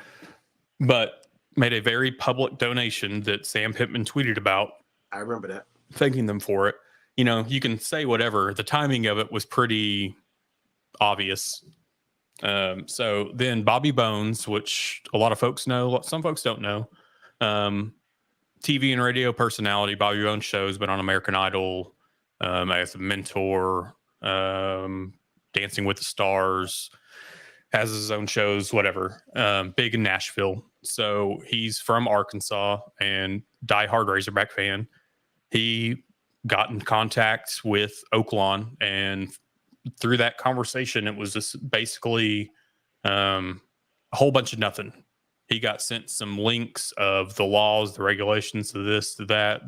but made a very public donation that Sam Pittman tweeted about. I remember that. Thanking them for it. You can say whatever. The timing of it was pretty obvious. So then Bobby Bones, which a lot of folks know, some folks don't know, TV and radio personality. Bobby Bones show's been on American Idol, as a mentor, Dancing with the Stars, has his own shows, whatever, big in Nashville. So he's from Arkansas and diehard Razorback fan. He got in contact with Oaklawn, and through that conversation, it was just basically a whole bunch of nothing. He got sent some links of the laws, the regulations, to this, to that.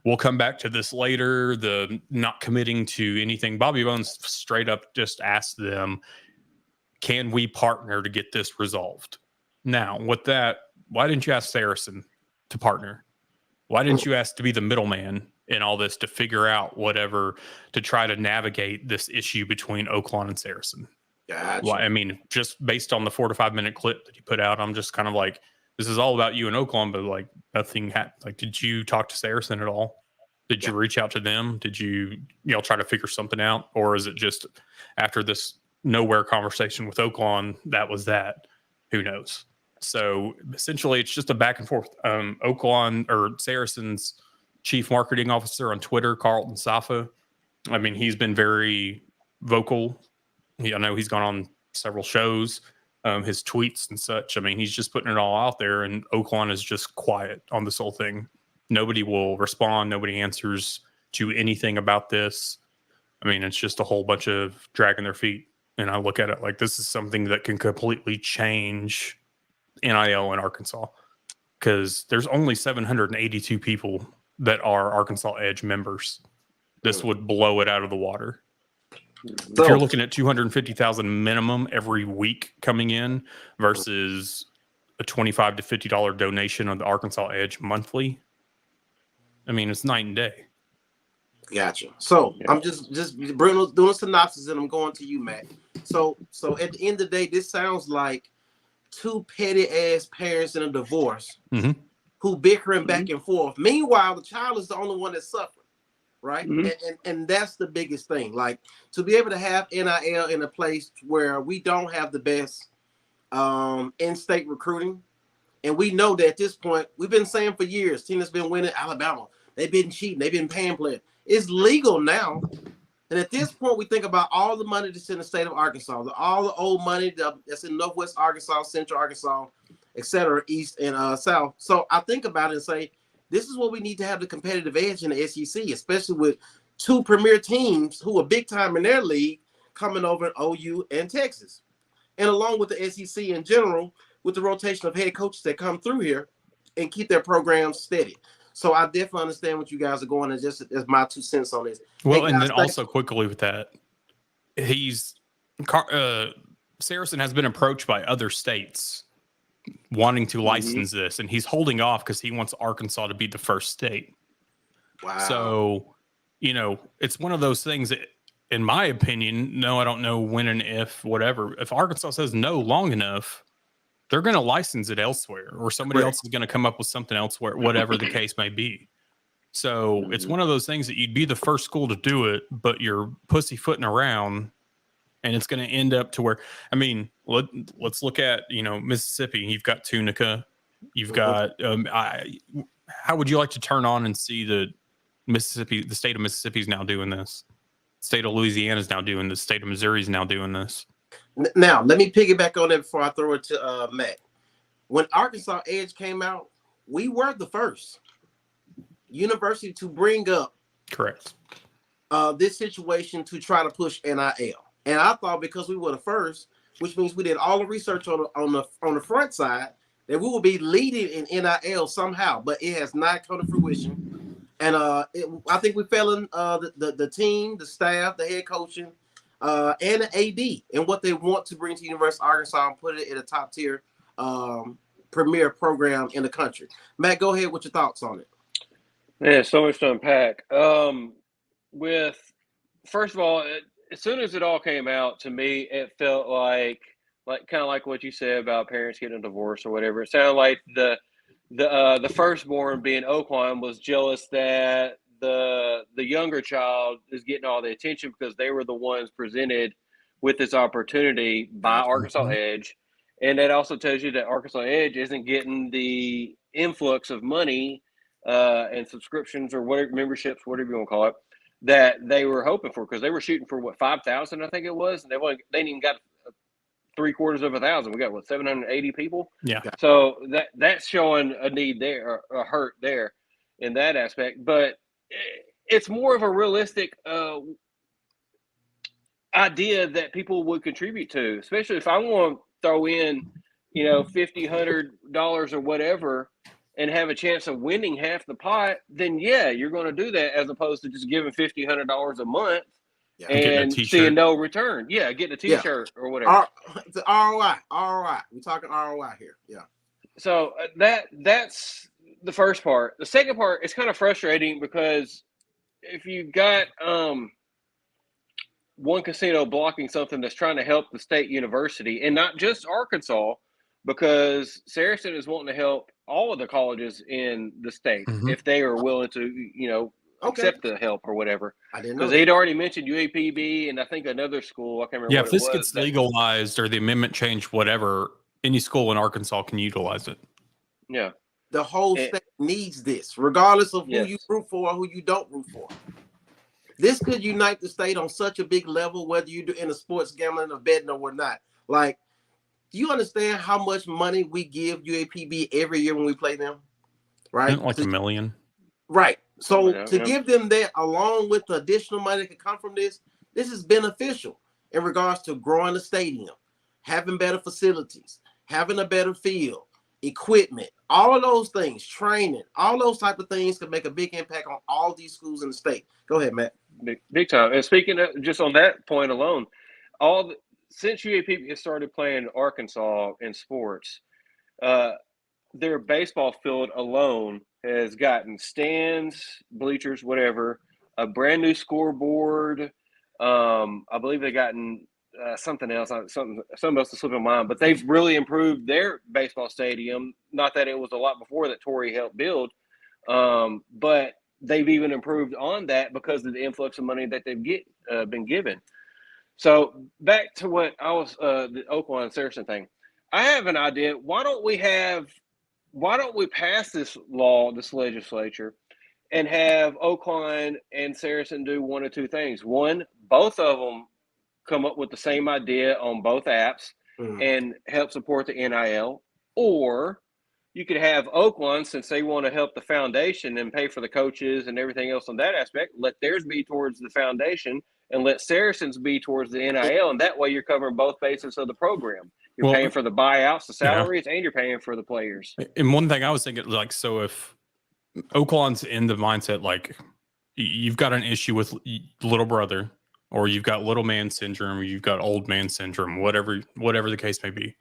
We'll come back to this later. The not committing to anything. Bobby Bones straight up just asked them, can we partner to get this resolved? Now, with that, why didn't you ask Saracen to partner? Why didn't you ask to be the middleman in all this to figure out whatever, to try to navigate this issue between Oaklawn and Saracen? Gotcha. Well, I mean, just based on the 4 to 5 minute clip that he put out, I'm just kind of like, this is all about you and Oaklawn, but like nothing happened. Like, did you talk to Saracen at all? Did you reach out to them? Did you try to figure something out? Or is it just after this nowhere conversation with Oaklawn, that was that? Who knows? So essentially, it's just a back and forth. Oaklawn, or Saracen's chief marketing officer on Twitter, Carlton Safa, I mean, he's been very vocal. I know he's gone on several shows, his tweets and such. I mean, he's just putting it all out there, and Oaklawn is just quiet on this whole thing. Nobody will respond. Nobody answers to anything about this. I mean, it's just a whole bunch of dragging their feet. And I look at it like this is something that can completely change NIL in Arkansas, because there's only 782 people that are Arkansas Edge members. This would blow it out of the water. If you're looking at 250,000 minimum every week coming in versus a $25 to $50 donation on the Arkansas Edge monthly, I mean, it's night and day. Gotcha. So I'm just doing a synopsis, and I'm going to you, Matt. So at the end of the day, this sounds like two petty ass parents in a divorce who bickering back and forth. Meanwhile, the child is the only one that's suffering, right? And that's the biggest thing. Like, to be able to have NIL in a place where we don't have the best in-state recruiting, and we know that at this point, we've been saying for years, team that's been winning, Alabama, they've been cheating, they've been paying players. It's legal now. And at this point, we think about all the money that's in the state of Arkansas, all the old money that's in Northwest Arkansas, Central Arkansas, et cetera, East and South. So I think about it and say, this is what we need to have the competitive edge in the SEC, especially with two premier teams who are big time in their league coming over in OU and Texas. And along with the SEC in general, with the rotation of head coaches that come through here and keep their programs steady. So I definitely understand what you guys are going, and just as my 2 cents on this. Well, and then also quickly with that, Saracen has been approached by other states wanting to license this, and he's holding off because he wants Arkansas to be the first state. Wow. So, it's one of those things that, in my opinion, no, I don't know when and if, whatever. If Arkansas says no long enough, they're going to license it elsewhere, or somebody else is going to come up with something elsewhere, whatever the case may be. So it's one of those things that you'd be the first school to do it, but you're pussyfooting around, and it's going to end up to where, I mean, let's look at, Mississippi. You've got Tunica. You've got, how would you like to turn on and see the state of Mississippi is now doing this? The state of Louisiana is now doing this. The state of Missouri is now doing this. Now, let me piggyback on that before I throw it to Matt. When Arkansas Edge came out, we were the first university to bring up correct this situation to try to push NIL. And I thought because we were the first, which means we did all the research on the front side, that we will be leading in NIL somehow, but it has not come to fruition. And I think we fell in the team, the staff, the head coaching, and the AD, and what they want to bring to University of Arkansas and put it in a top tier premier program in the country. Matt, go ahead with your thoughts on it. Yeah, so much to unpack. First of all, as soon as it all came out, to me, it felt like kind of like what you said about parents getting a divorce or whatever. It sounded like the firstborn, being Oaklawn, was jealous that the younger child is getting all the attention because they were the ones presented with this opportunity by Arkansas Edge. And that also tells you that Arkansas Edge isn't getting the influx of money and subscriptions or whatever, memberships, whatever you want to call it, that they were hoping for, because they were shooting for 5,000, I think it was, and they didn't even got 750,000. We got 780 people. Yeah. So that's showing a need there, a hurt there in that aspect. But it's more of a realistic idea that people would contribute to, especially if I want to throw in, $50, $100 or whatever, and have a chance of winning half the pot, then yeah, you're going to do that, as opposed to just giving $50, $100 a month and seeing no return. Yeah, getting a T-shirt or whatever. The ROI. We're talking ROI here. Yeah. So that's the first part. The second part is kind of frustrating because if you've got one casino blocking something that's trying to help the state university, and not just Arkansas, because Saracen is wanting to help all of the colleges in the state if they are willing to, accept the help or whatever. I didn't know, because they'd already mentioned UAPB and I think another school. I can't remember. Yeah, if this gets legalized or the amendment changed, whatever, any school in Arkansas can utilize it. Yeah, the whole state needs this, regardless of who you root for or who you don't root for. This could unite the state on such a big level, whether you do in the sports, gambling, or betting or not. Like, do you understand how much money we give UAPB every year when we play them? Right? Like $1 million. Right. So to give them that along with the additional money that could come from this is beneficial in regards to growing the stadium, having better facilities, having a better field, equipment, all of those things, training, all those type of things could make a big impact on all these schools in the state. Go ahead, Matt. Big time. And speaking of, just on that point alone, since UAP has started playing Arkansas in sports, their baseball field alone has gotten stands, bleachers, whatever, a brand new scoreboard. I believe they've gotten something else, something else to slip in mind, but they've really improved their baseball stadium. Not that it was a lot before that Torrey helped build, but they've even improved on that because of the influx of money that they've been given. So back to what I was, the Oaklawn and Saracen thing. I have an idea. Why don't we pass this law, this legislature, and have Oaklawn and Saracen do one or two things. One, both of them come up with the same idea on both apps and help support the NIL. Or you could have Oaklawn, since they want to help the foundation and pay for the coaches and everything else on that aspect, let theirs be towards the foundation and let Saracen's be towards the NIL. And that way you're covering both bases of the program. You're paying for the buyouts, the salaries, and you're paying for the players. And one thing I was thinking, like, so if Oaklawn's in the mindset, like, you've got an issue with little brother, or you've got little man syndrome, or you've got old man syndrome, whatever the case may be.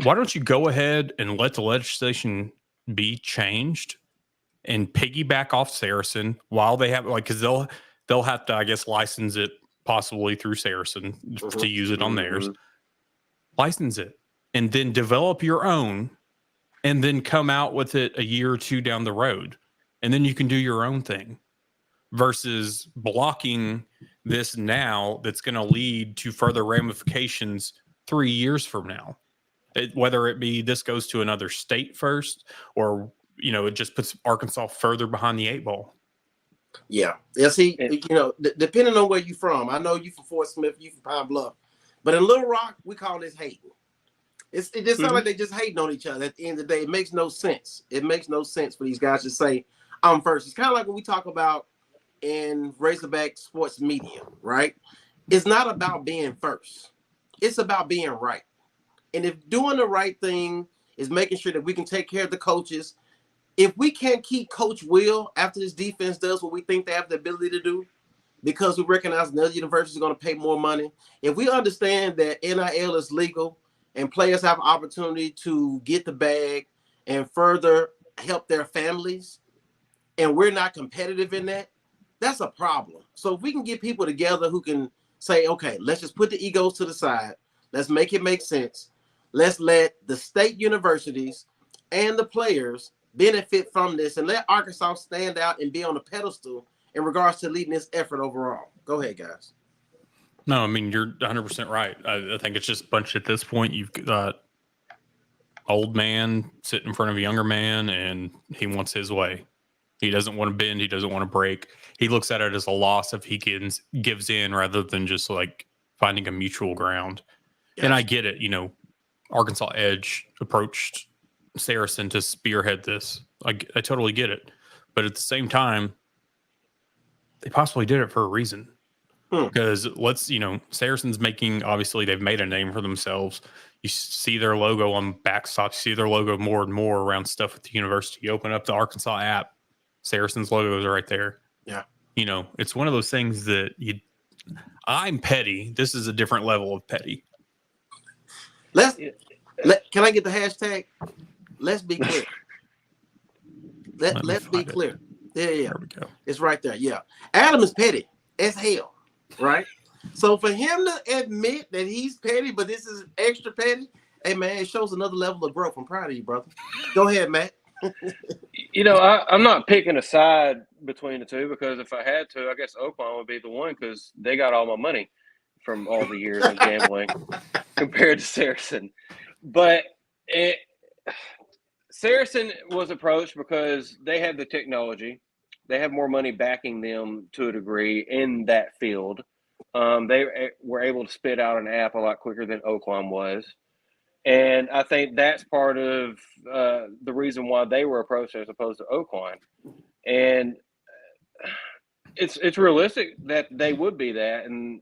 Why don't you go ahead and let the legislation be changed and piggyback off Saracen while they have because they'll have to, I guess, license it possibly through Saracen to use it on theirs. License it and then develop your own and then come out with it a year or two down the road. And then you can do your own thing versus blocking this now that's going to lead to further ramifications 3 years from now. Whether it be this goes to another state first or, it just puts Arkansas further behind the 8 ball. Yeah. See, depending on where you're from, I know you from Fort Smith, you from Pine Bluff, but in Little Rock, we call this hating. It just sounds like they just hating on each other. At the end of the day, it makes no sense. It makes no sense for these guys to say, I'm first. It's kind of like when we talk about in Razorback sports media, right? It's not about being first. It's about being right. And if doing the right thing is making sure that we can take care of the coaches, if we can't keep Coach Will after this defense does what we think they have the ability to do, because we recognize another university is going to pay more money, if we understand that NIL is legal and players have an opportunity to get the bag and further help their families, and we're not competitive in that, that's a problem. So if we can get people together who can say, okay, let's just put the egos to the side. Let's make it make sense. Let's let the state universities and the players benefit from this and let Arkansas stand out and be on the pedestal in regards to leading this effort overall. Go ahead, guys. No, I mean, you're 100% right. I think it's just a bunch at this point. You've got old man sitting in front of a younger man, and he wants his way. He doesn't want to bend. He doesn't want to break. He looks at it as a loss if he gives in rather than just like finding a mutual ground. Yes. And I get it. Arkansas Edge approached Saracen to spearhead this. I totally get it. But at the same time, they possibly did it for a reason. Because Saracen's obviously they've made a name for themselves. You see their logo on backstops. You see their logo more and more around stuff at the university. You open up the Arkansas app, Saracen's logo is right there. Yeah. It's one of those things that I'm petty. This is a different level of petty. Can I get the hashtag? Let's be clear. Let's be clear. Yeah. There we go. It's right there. Yeah. Adam is petty as hell, right? So for him to admit that he's petty, but this is extra petty, hey man, it shows another level of growth. I'm proud of you, brother. Go ahead, Matt. I'm not picking a side between the two because if I had to, I guess Oaklawn would be the one because they got all my money from all the years of gambling compared to Saracen. But Saracen was approached because they have the technology. They have more money backing them to a degree in that field. They were able to spit out an app a lot quicker than Oaklawn was. And I think that's part of the reason why they were approached as opposed to Oaklawn. And it's realistic that they would be that. And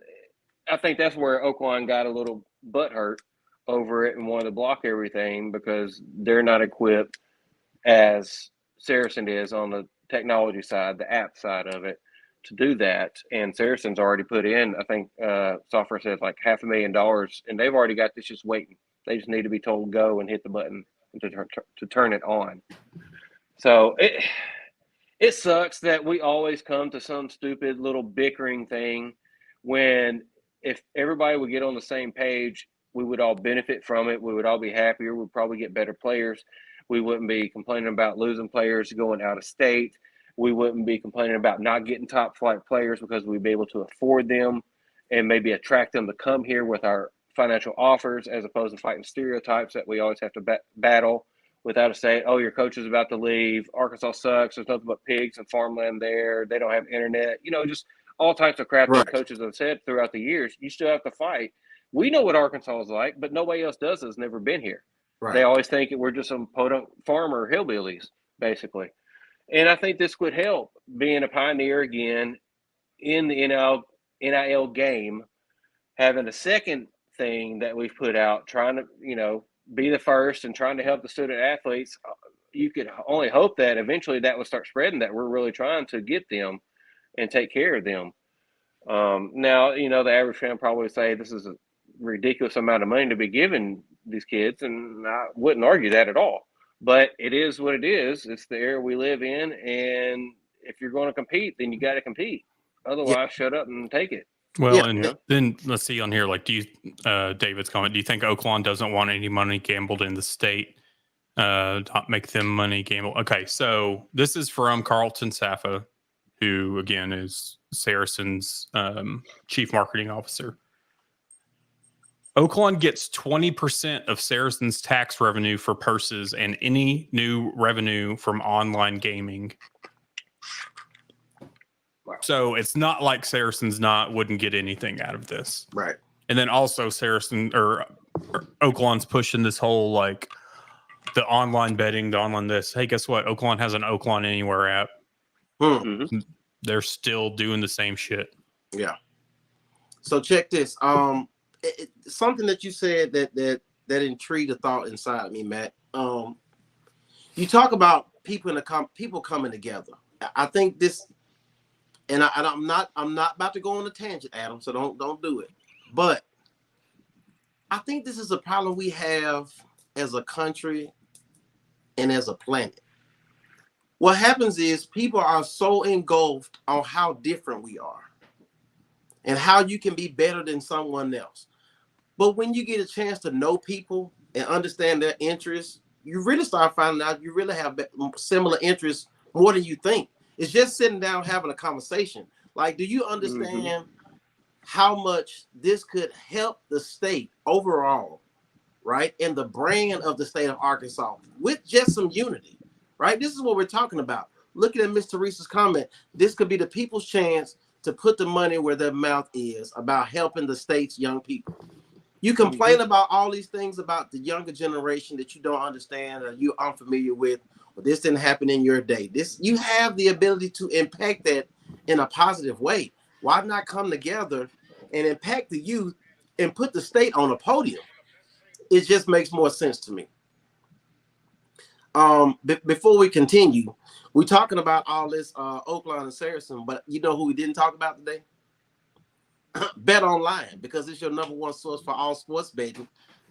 I think that's where Oaklawn got a little butthurt over it and wanted to block everything because they're not equipped as Saracen is on the technology side, the app side of it, to do that. And Saracen's already put in, I think software says like $500,000, and they've already got this just waiting. They just need to be told go and hit the button to turn it on. So it sucks that we always come to some stupid little bickering thing when if everybody would get on the same page, we would all benefit from it. We would all be happier. We'd probably get better players. We wouldn't be complaining about losing players going out of state. We wouldn't be complaining about not getting top flight players because we'd be able to afford them and maybe attract them to come here with our financial offers as opposed to fighting stereotypes that we always have to battle without a say, oh, your coach is about to leave. Arkansas sucks. There's nothing but pigs and farmland there. They don't have internet. Just all types of crap that coaches have said throughout the years. You still have to fight. We know what Arkansas is like, but nobody else does that's never been here. Right. They always think we're just some podunk farmer hillbillies, basically. And I think this would help being a pioneer again in the NIL game, having a second thing that we've put out, trying to, be the first and trying to help the student athletes. You could only hope that eventually that would start spreading, that we're really trying to get them and take care of them. Now, the average fan probably say this is a ridiculous amount of money to be given these kids, and I wouldn't argue that at all. But it is what it is. It's the era we live in, and if you're going to compete, then you got to compete. Otherwise, shut up and take it. Well, and then let's see on here. Like, do you, David's comment? Do you think Oaklawn doesn't want any money gambled in the state? Not make them money gamble. Okay, so this is from Carlton Safa, who again is Saracen's chief marketing officer. Oaklawn gets 20% of Saracen's tax revenue for purses and any new revenue from online gaming. Wow. So it's not like Saracen's wouldn't get anything out of this. Right. And then also Saracen or Oaklawn's pushing this whole like the online betting, the online this. Hey, guess what? Oaklawn has an Oaklawn Anywhere app. Mm-hmm. They're still doing the same shit. Yeah. So check this. Something that you said that intrigued a thought inside me, Matt. You talk about people coming together. I think this, and I'm not about to go on a tangent, Adam. So don't do it. But I think this is a problem we have as a country and as a planet. What happens is people are so engulfed on how different we are and how you can be better than someone else. But when you get a chance to know people and understand their interests, you really start finding out you really have similar interests more than you think. It's just sitting down having a conversation. Like, do you understand how much this could help the state overall, right? And the brand of the state of Arkansas with just some unity, right? This is what we're talking about. Looking at Ms. Teresa's comment, this could be the people's chance to put the money where their mouth is about helping the state's young people. You complain about all these things about the younger generation that you don't understand or you're unfamiliar with, or this didn't happen in your day. You have the ability to impact that in a positive way. Why not come together and impact the youth and put the state on a podium? It just makes more sense to me. Before we continue, we're talking about all this Oaklawn and Saracen, but you know who we didn't talk about today? Bet Online, because it's your number one source for all sports betting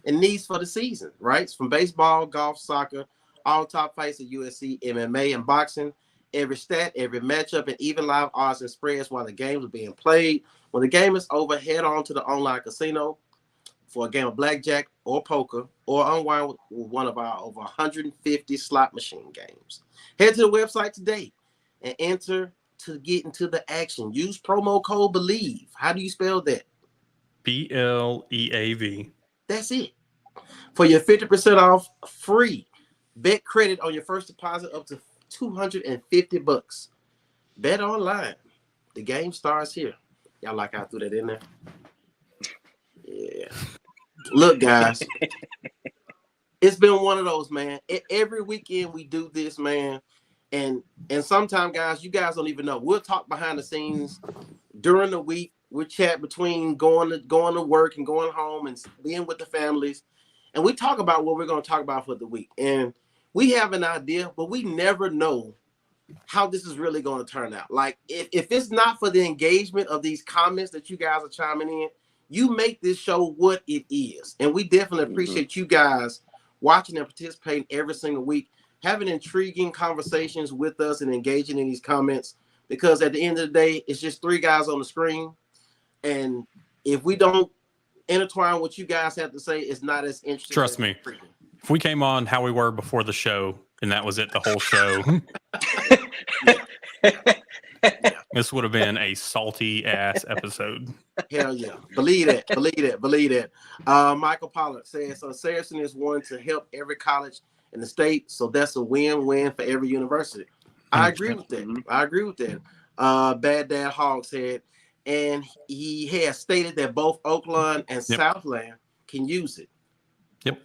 and needs for the season, right? It's from baseball, golf, soccer, all top fights at UFC, MMA, and boxing. Every stat, every matchup, and even live odds and spreads while the game is being played. When the game is over, head on to the online casino for a game of blackjack or poker, or unwind with one of our over 150 slot machine games. Head to the website today and enter to get into the action. Use promo code BELIEVE. How do you spell that? BLEAV. That's it. For your 50% off free bet credit on your first deposit up to $250. Bet Online. The game starts here. Y'all like how I threw that in there? Yeah. Look, guys. It's been one of those, man. Every weekend we do this, man. And sometimes, guys, you guys don't even know. We'll talk behind the scenes during the week. We'll chat between going to work and going home and being with the families. And we talk about what we're going to talk about for the week. And we have an idea, but we never know how this is really going to turn out. Like, if it's not for the engagement of these comments that you guys are chiming in, you make this show what it is. And we definitely appreciate you guys watching and participating every single week, having intriguing conversations with us and engaging in these comments, because at the end of the day, it's just three guys on the screen. And if we don't intertwine what you guys have to say, it's not as interesting. Trust me. If we came on how we were before the show and that was it, the whole show, this would have been a salty ass episode. Hell yeah. Believe that. Michael Pollard says, so Saracen is one to help every college in the state. So that's a win-win for every university. I agree with that. Bad Dad Hog said, and he has stated that both Oaklawn and Southland can use it. Yep.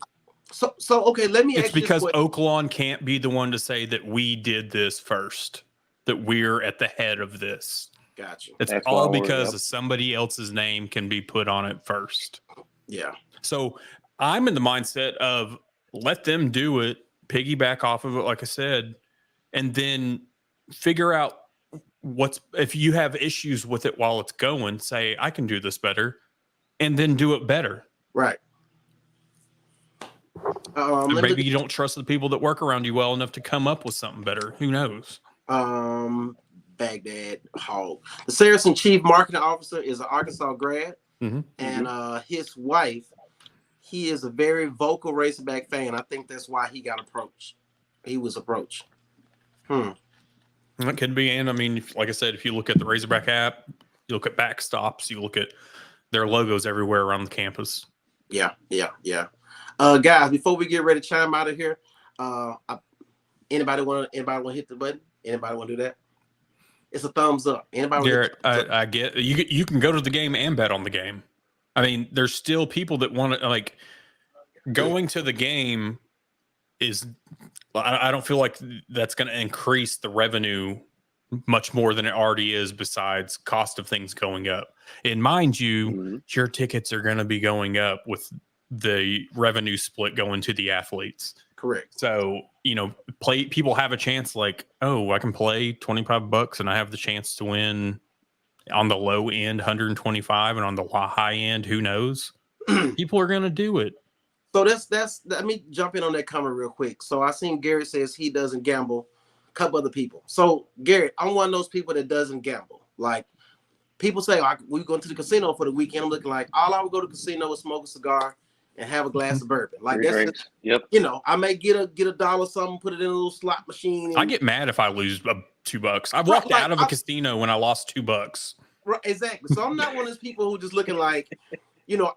So okay, let me ask you. It's because Oaklawn can't be the one to say that we did this first, that we're at the head of this. Gotcha. It's all because of somebody else's name can be put on it first. Yeah. So I'm in the mindset of let them do it, piggyback off of it, like I said, and then figure out if you have issues with it while it's going, say, I can do this better, and then do it better. Right. Maybe you don't trust the people that work around you well enough to come up with something better. Who knows? Baghdad Hall. The Saracen chief marketing officer is an Arkansas grad, and his wife, he is a very vocal Razorback fan. I think that's why he got approached. He was approached. It could be. And I mean, like I said, if you look at the Razorback app, you look at backstops, you look at their logos everywhere around the campus. Yeah. Guys, before we get ready to chime out of here, anybody want to hit the button? Anybody want to do that? It's a thumbs up. Anybody? Garrett, I get you can go to the game and bet on the game. I mean, there's still people that want to, like, going to the game is. I don't feel like that's going to increase the revenue much more than it already is, besides cost of things going up. And mind you, your tickets are going to be going up with the revenue split going to the athletes. Correct. So, people have a chance, like, oh, I can play $25 and I have the chance to win on the low end 125, and on the high end, who knows? People are going to do it. So that's let me jump in on that comment real quick. So I seen Garrett says he doesn't gamble. A couple other people. So Garrett, I'm one of those people that doesn't gamble. Like, people say, we going to the casino for the weekend. I'm looking like, all I would go to the casino is smoke a cigar and have a glass of bourbon. Like, that's yep. I may get a dollar something, put it in a little slot machine. I get mad if I lose $2. I've walked out of a casino when I lost $2. Right, exactly. So I'm not one of those people who just looking like,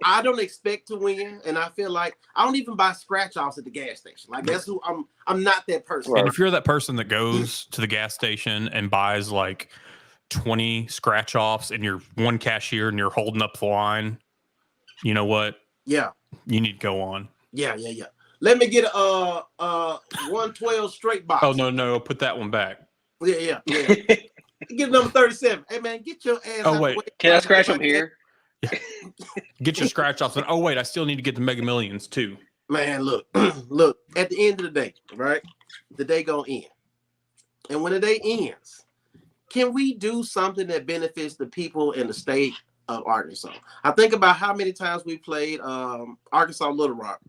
I don't expect to win, and I feel like I don't even buy scratch offs at the gas station. Like, that's who I'm not that person. And if you're that person that goes to the gas station and buys like 20 scratch offs, and you're one cashier and you're holding up the line, you know what? Yeah. You need to go on. Yeah. Let me get a 112 straight box. Oh no, put that one back. Yeah. Get number 37. Hey man, get your ass. Oh wait, can I scratch them here? Get your scratch offs. And oh wait, I still need to get the Mega Millions too. Man, look. At the end of the day, right? The day gonna end, and when the day ends, can we do something that benefits the people in the state of Arkansas? I think about how many times we played Arkansas Little Rock,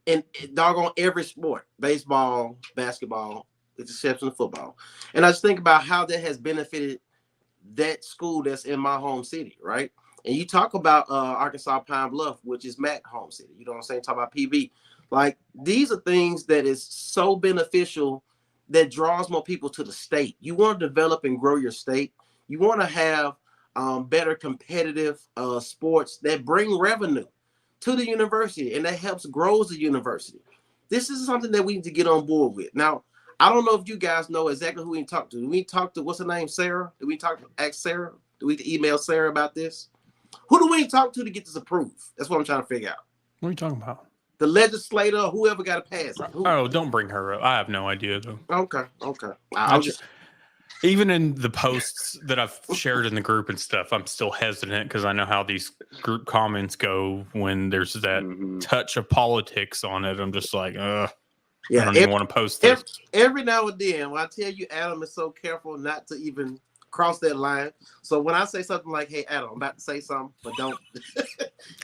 and doggone every sport, baseball, basketball, with the exception of football. And I just think about how that has benefited that school that's in my home city, right? And you talk about Arkansas Pine Bluff, which is Matt's home city. You know what I'm saying? Talk about PB. Like, these are things that is so beneficial that draws more people to the state. You want to develop and grow your state. You want to have better competitive sports that bring revenue to the university, and that helps grows the university. This is something that we need to get on board with. Now, I don't know if you guys know exactly who we talk to. Do we talk to, what's her name, Sarah? Do we ask Sarah? Do we email Sarah about this? Who do we talk to get this approved? That's what I'm trying to figure out. What are you talking about? The legislator, whoever got to pass it. Oh, don't bring her up. I have no idea though. Okay. I'll just even in the posts that I've shared in the group and stuff, I'm still hesitant because I know how these group comments go when there's that touch of politics on it. I'm just like, I don't even want to post this. Every now and then, when I tell you, Adam is so careful not to even cross that line. So when I say something like, hey, Adam, I'm about to say something, but don't.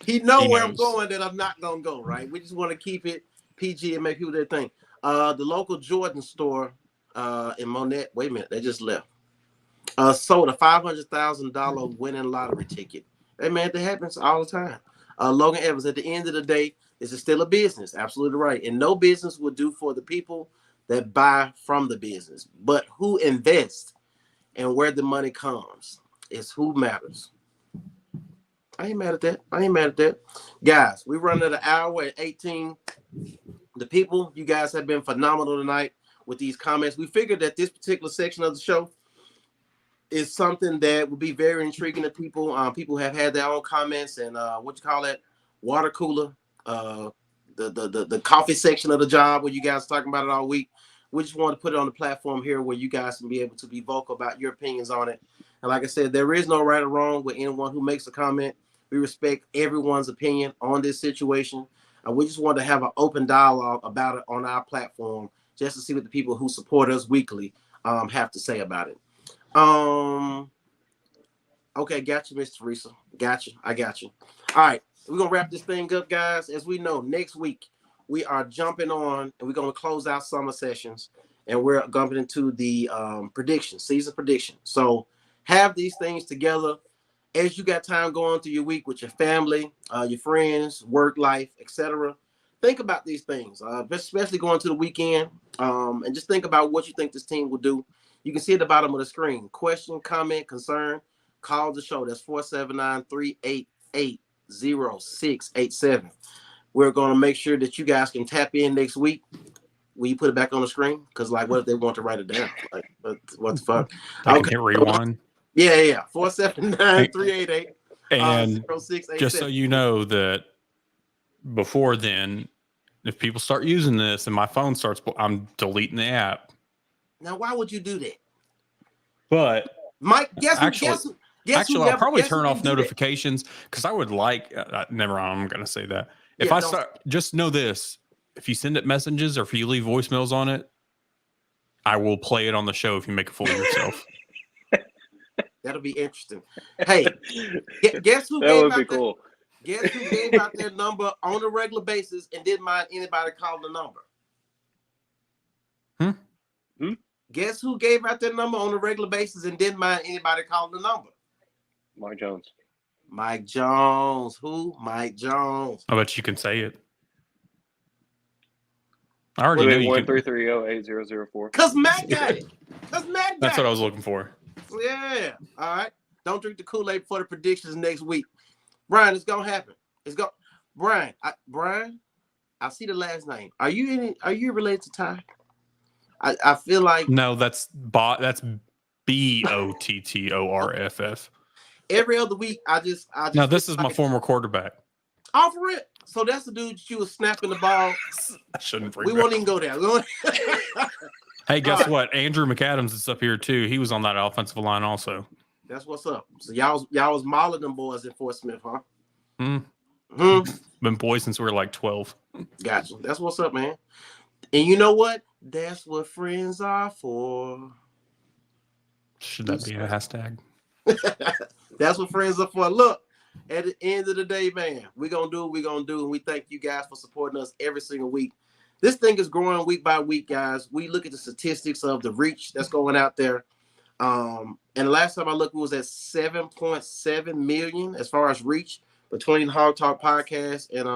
he knows where I'm going, that I'm not going to go, right? We just want to keep it PG and make people their thing. The local Jordan store in Monette, wait a minute, they just left. Sold a $500,000 winning lottery ticket. Hey, man, that happens all the time. Logan Evans, at the end of the day, this is still a business. Absolutely right. And no business will do for the people that buy from the business. But who invests and where the money comes is who matters. I ain't mad at that. Guys, we run at an hour at 18. The people, you guys have been phenomenal tonight with these comments. We figured that this particular section of the show is something that will be very intriguing to people. People have had their own comments and water cooler, the coffee section of the job where you guys are talking about it all week. We just want to put it on the platform here where you guys can be able to be vocal about your opinions on it. And like I said, there is no right or wrong with anyone who makes a comment. We respect everyone's opinion on this situation. And we just want to have an open dialogue about it on our platform just to see what the people who support us weekly have to say about it. Okay, got you, Miss Teresa. Got you. I got you. All right, we're going to wrap this thing up, guys. As we know, next week we are jumping on, and we're going to close out summer sessions, and we're jumping into the season prediction. So have these things together as you got time going through your week with your family, your friends, work life, etc. Think about these things, especially going to the weekend, and just think about what you think this team will do. You can see at the bottom of the screen, question, comment, concern, call the show. That's 479-388-0687. We're going to make sure that you guys can tap in next week. Will you put it back on the screen? Because, like, what if they want to write it down? Like, what the fuck? I can hit rewind. Yeah. 479-388-0687. And just so you know that before then, if people start using this and my phone starts, I'm deleting the app. Now, why would you do that? But Mike, I'll probably turn off notifications because I would like. Never mind. I'm going to say that. If I start, just know this: if you send it messages or if you leave voicemails on it, I will play it on the show if you make a fool of yourself. That'll be interesting. Hey, guess who? That would be cool. Guess who gave out their number on a regular basis and didn't mind anybody calling the number? Guess who gave out their number on a regular basis and didn't mind anybody calling the number? Mike Jones. Mike Jones. Who? Mike Jones. I bet you can say it. I already know you can. 1-330-8004. Because Matt got it. That's what I was looking for. Yeah. All right. Don't drink the Kool-Aid before the predictions next week. Brian, it's going to happen. Brian, I see the last name. Are you related to Ty? I feel like no, that's Bottorff. Every other week, I just now this is my former quarterback. Oh, for real? So that's the dude you was snapping the ball. I shouldn't bring. We won't even go there. Hey, guess what? Andrew McAdams is up here too. He was on that offensive line also. That's what's up. So y'all was mauling them boys in Fort Smith, huh? Been boys since we were like 12. Gotcha. That's what's up, man. And you know what? That's what friends are for. Should that be a hashtag? That's what friends are for. Look, at the end of the day, man, we're going to do what we're going to do. And we thank you guys for supporting us every single week. This thing is growing week by week, guys. We look at the statistics of the reach that's going out there. And the last time I looked, we was at 7.7 million as far as reach between Hog Talk Podcast and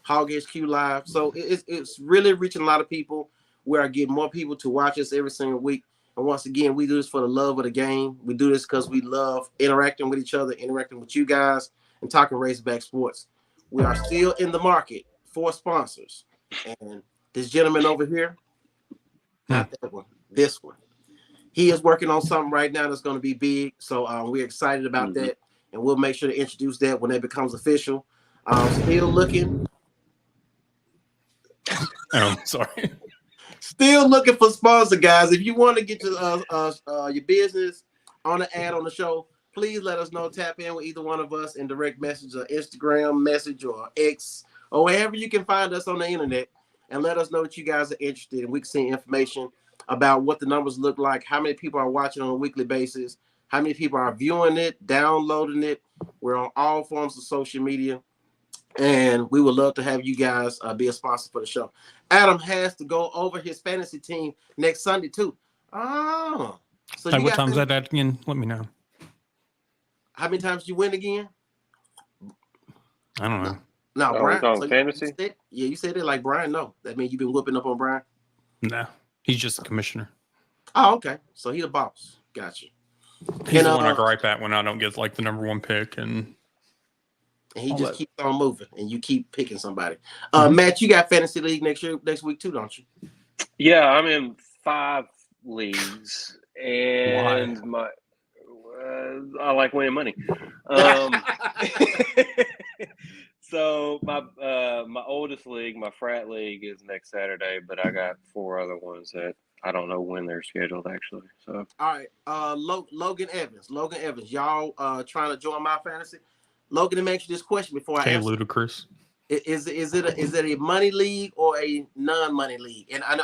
Hog HQ Live. So it's really reaching a lot of people. We are getting more people to watch us every single week. And once again, we do this for the love of the game. We do this because we love interacting with each other, interacting with you guys, and talking Razorback sports. We are still in the market for sponsors. And this gentleman over here, not that one, this one. He is working on something right now that's going to be big. So we're excited about that. And we'll make sure to introduce that when it becomes official. Still looking. Oh, sorry. Still looking for sponsor, guys. If you want to get your business on an ad on the show, please let us know. Tap in with either one of us in direct message or Instagram message or X or wherever you can find us on the internet, and let us know that you guys are interested, and we can send information about what the numbers look like, how many people are watching on a weekly basis, how many people are viewing it, downloading it. We're on all forms of social media. And we would love to have you guys be a sponsor for the show. Adam has to go over his fantasy team next Sunday, too. Oh. So what time's that at again? Let me know. How many times you win again? I don't know. No, Brian. So fantasy? You said it like Brian. No. That means you've been whooping up on Brian? No. He's just a commissioner. Oh, okay. So he's the boss. Gotcha. He's the one I gripe at when I don't get like the number one pick and he just keeps on moving, and you keep picking somebody. Matt, you got fantasy league next week too, don't you? Yeah, I'm in 5 leagues, and I like winning money. So my oldest league, my frat league, is next Saturday, but I got 4 other ones that I don't know when they're scheduled actually. So all right, Logan Evans, y'all trying to join my fantasy? Logan, let me ask you this question before I answer. Ludicrous. Is it a money league or a non-money league? And I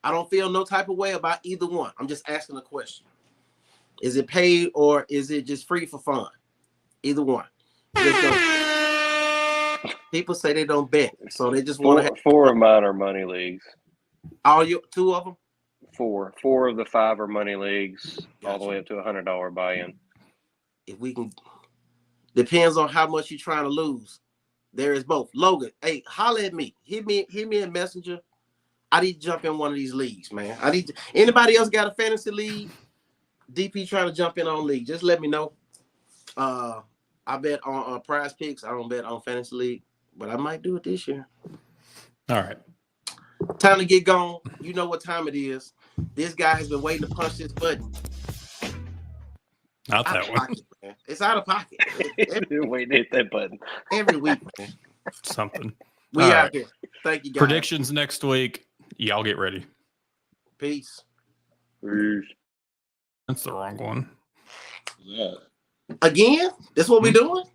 don't feel no type of way about either one. I'm just asking a question. Is it paid or is it just free for fun? Either one. People say they don't bet, so they just want to have Four of mine are money leagues. all your 2 of them. Four of the 5 are money leagues, all the Gotcha. way up to $100 buy-in. If we can, depends on how much you're trying to lose. There is both. Logan, hey, holler at me. Hit me in Messenger. I need to jump in one of these leagues, man. Anybody else got a fantasy league? DP trying to jump in on league. Just let me know. I bet on Prize Picks. I don't bet on fantasy league, but I might do it this year. All right. Time to get gone. You know what time it is. This guy has been waiting to punch this button. Not Out that of one. pocket, man. It's out of pocket. Wait to hit that button. Every week, man. Something. We All out right. here. Thank you, guys. Predictions next week. Y'all get ready. Peace. That's the wrong one. Again? That's what we doing?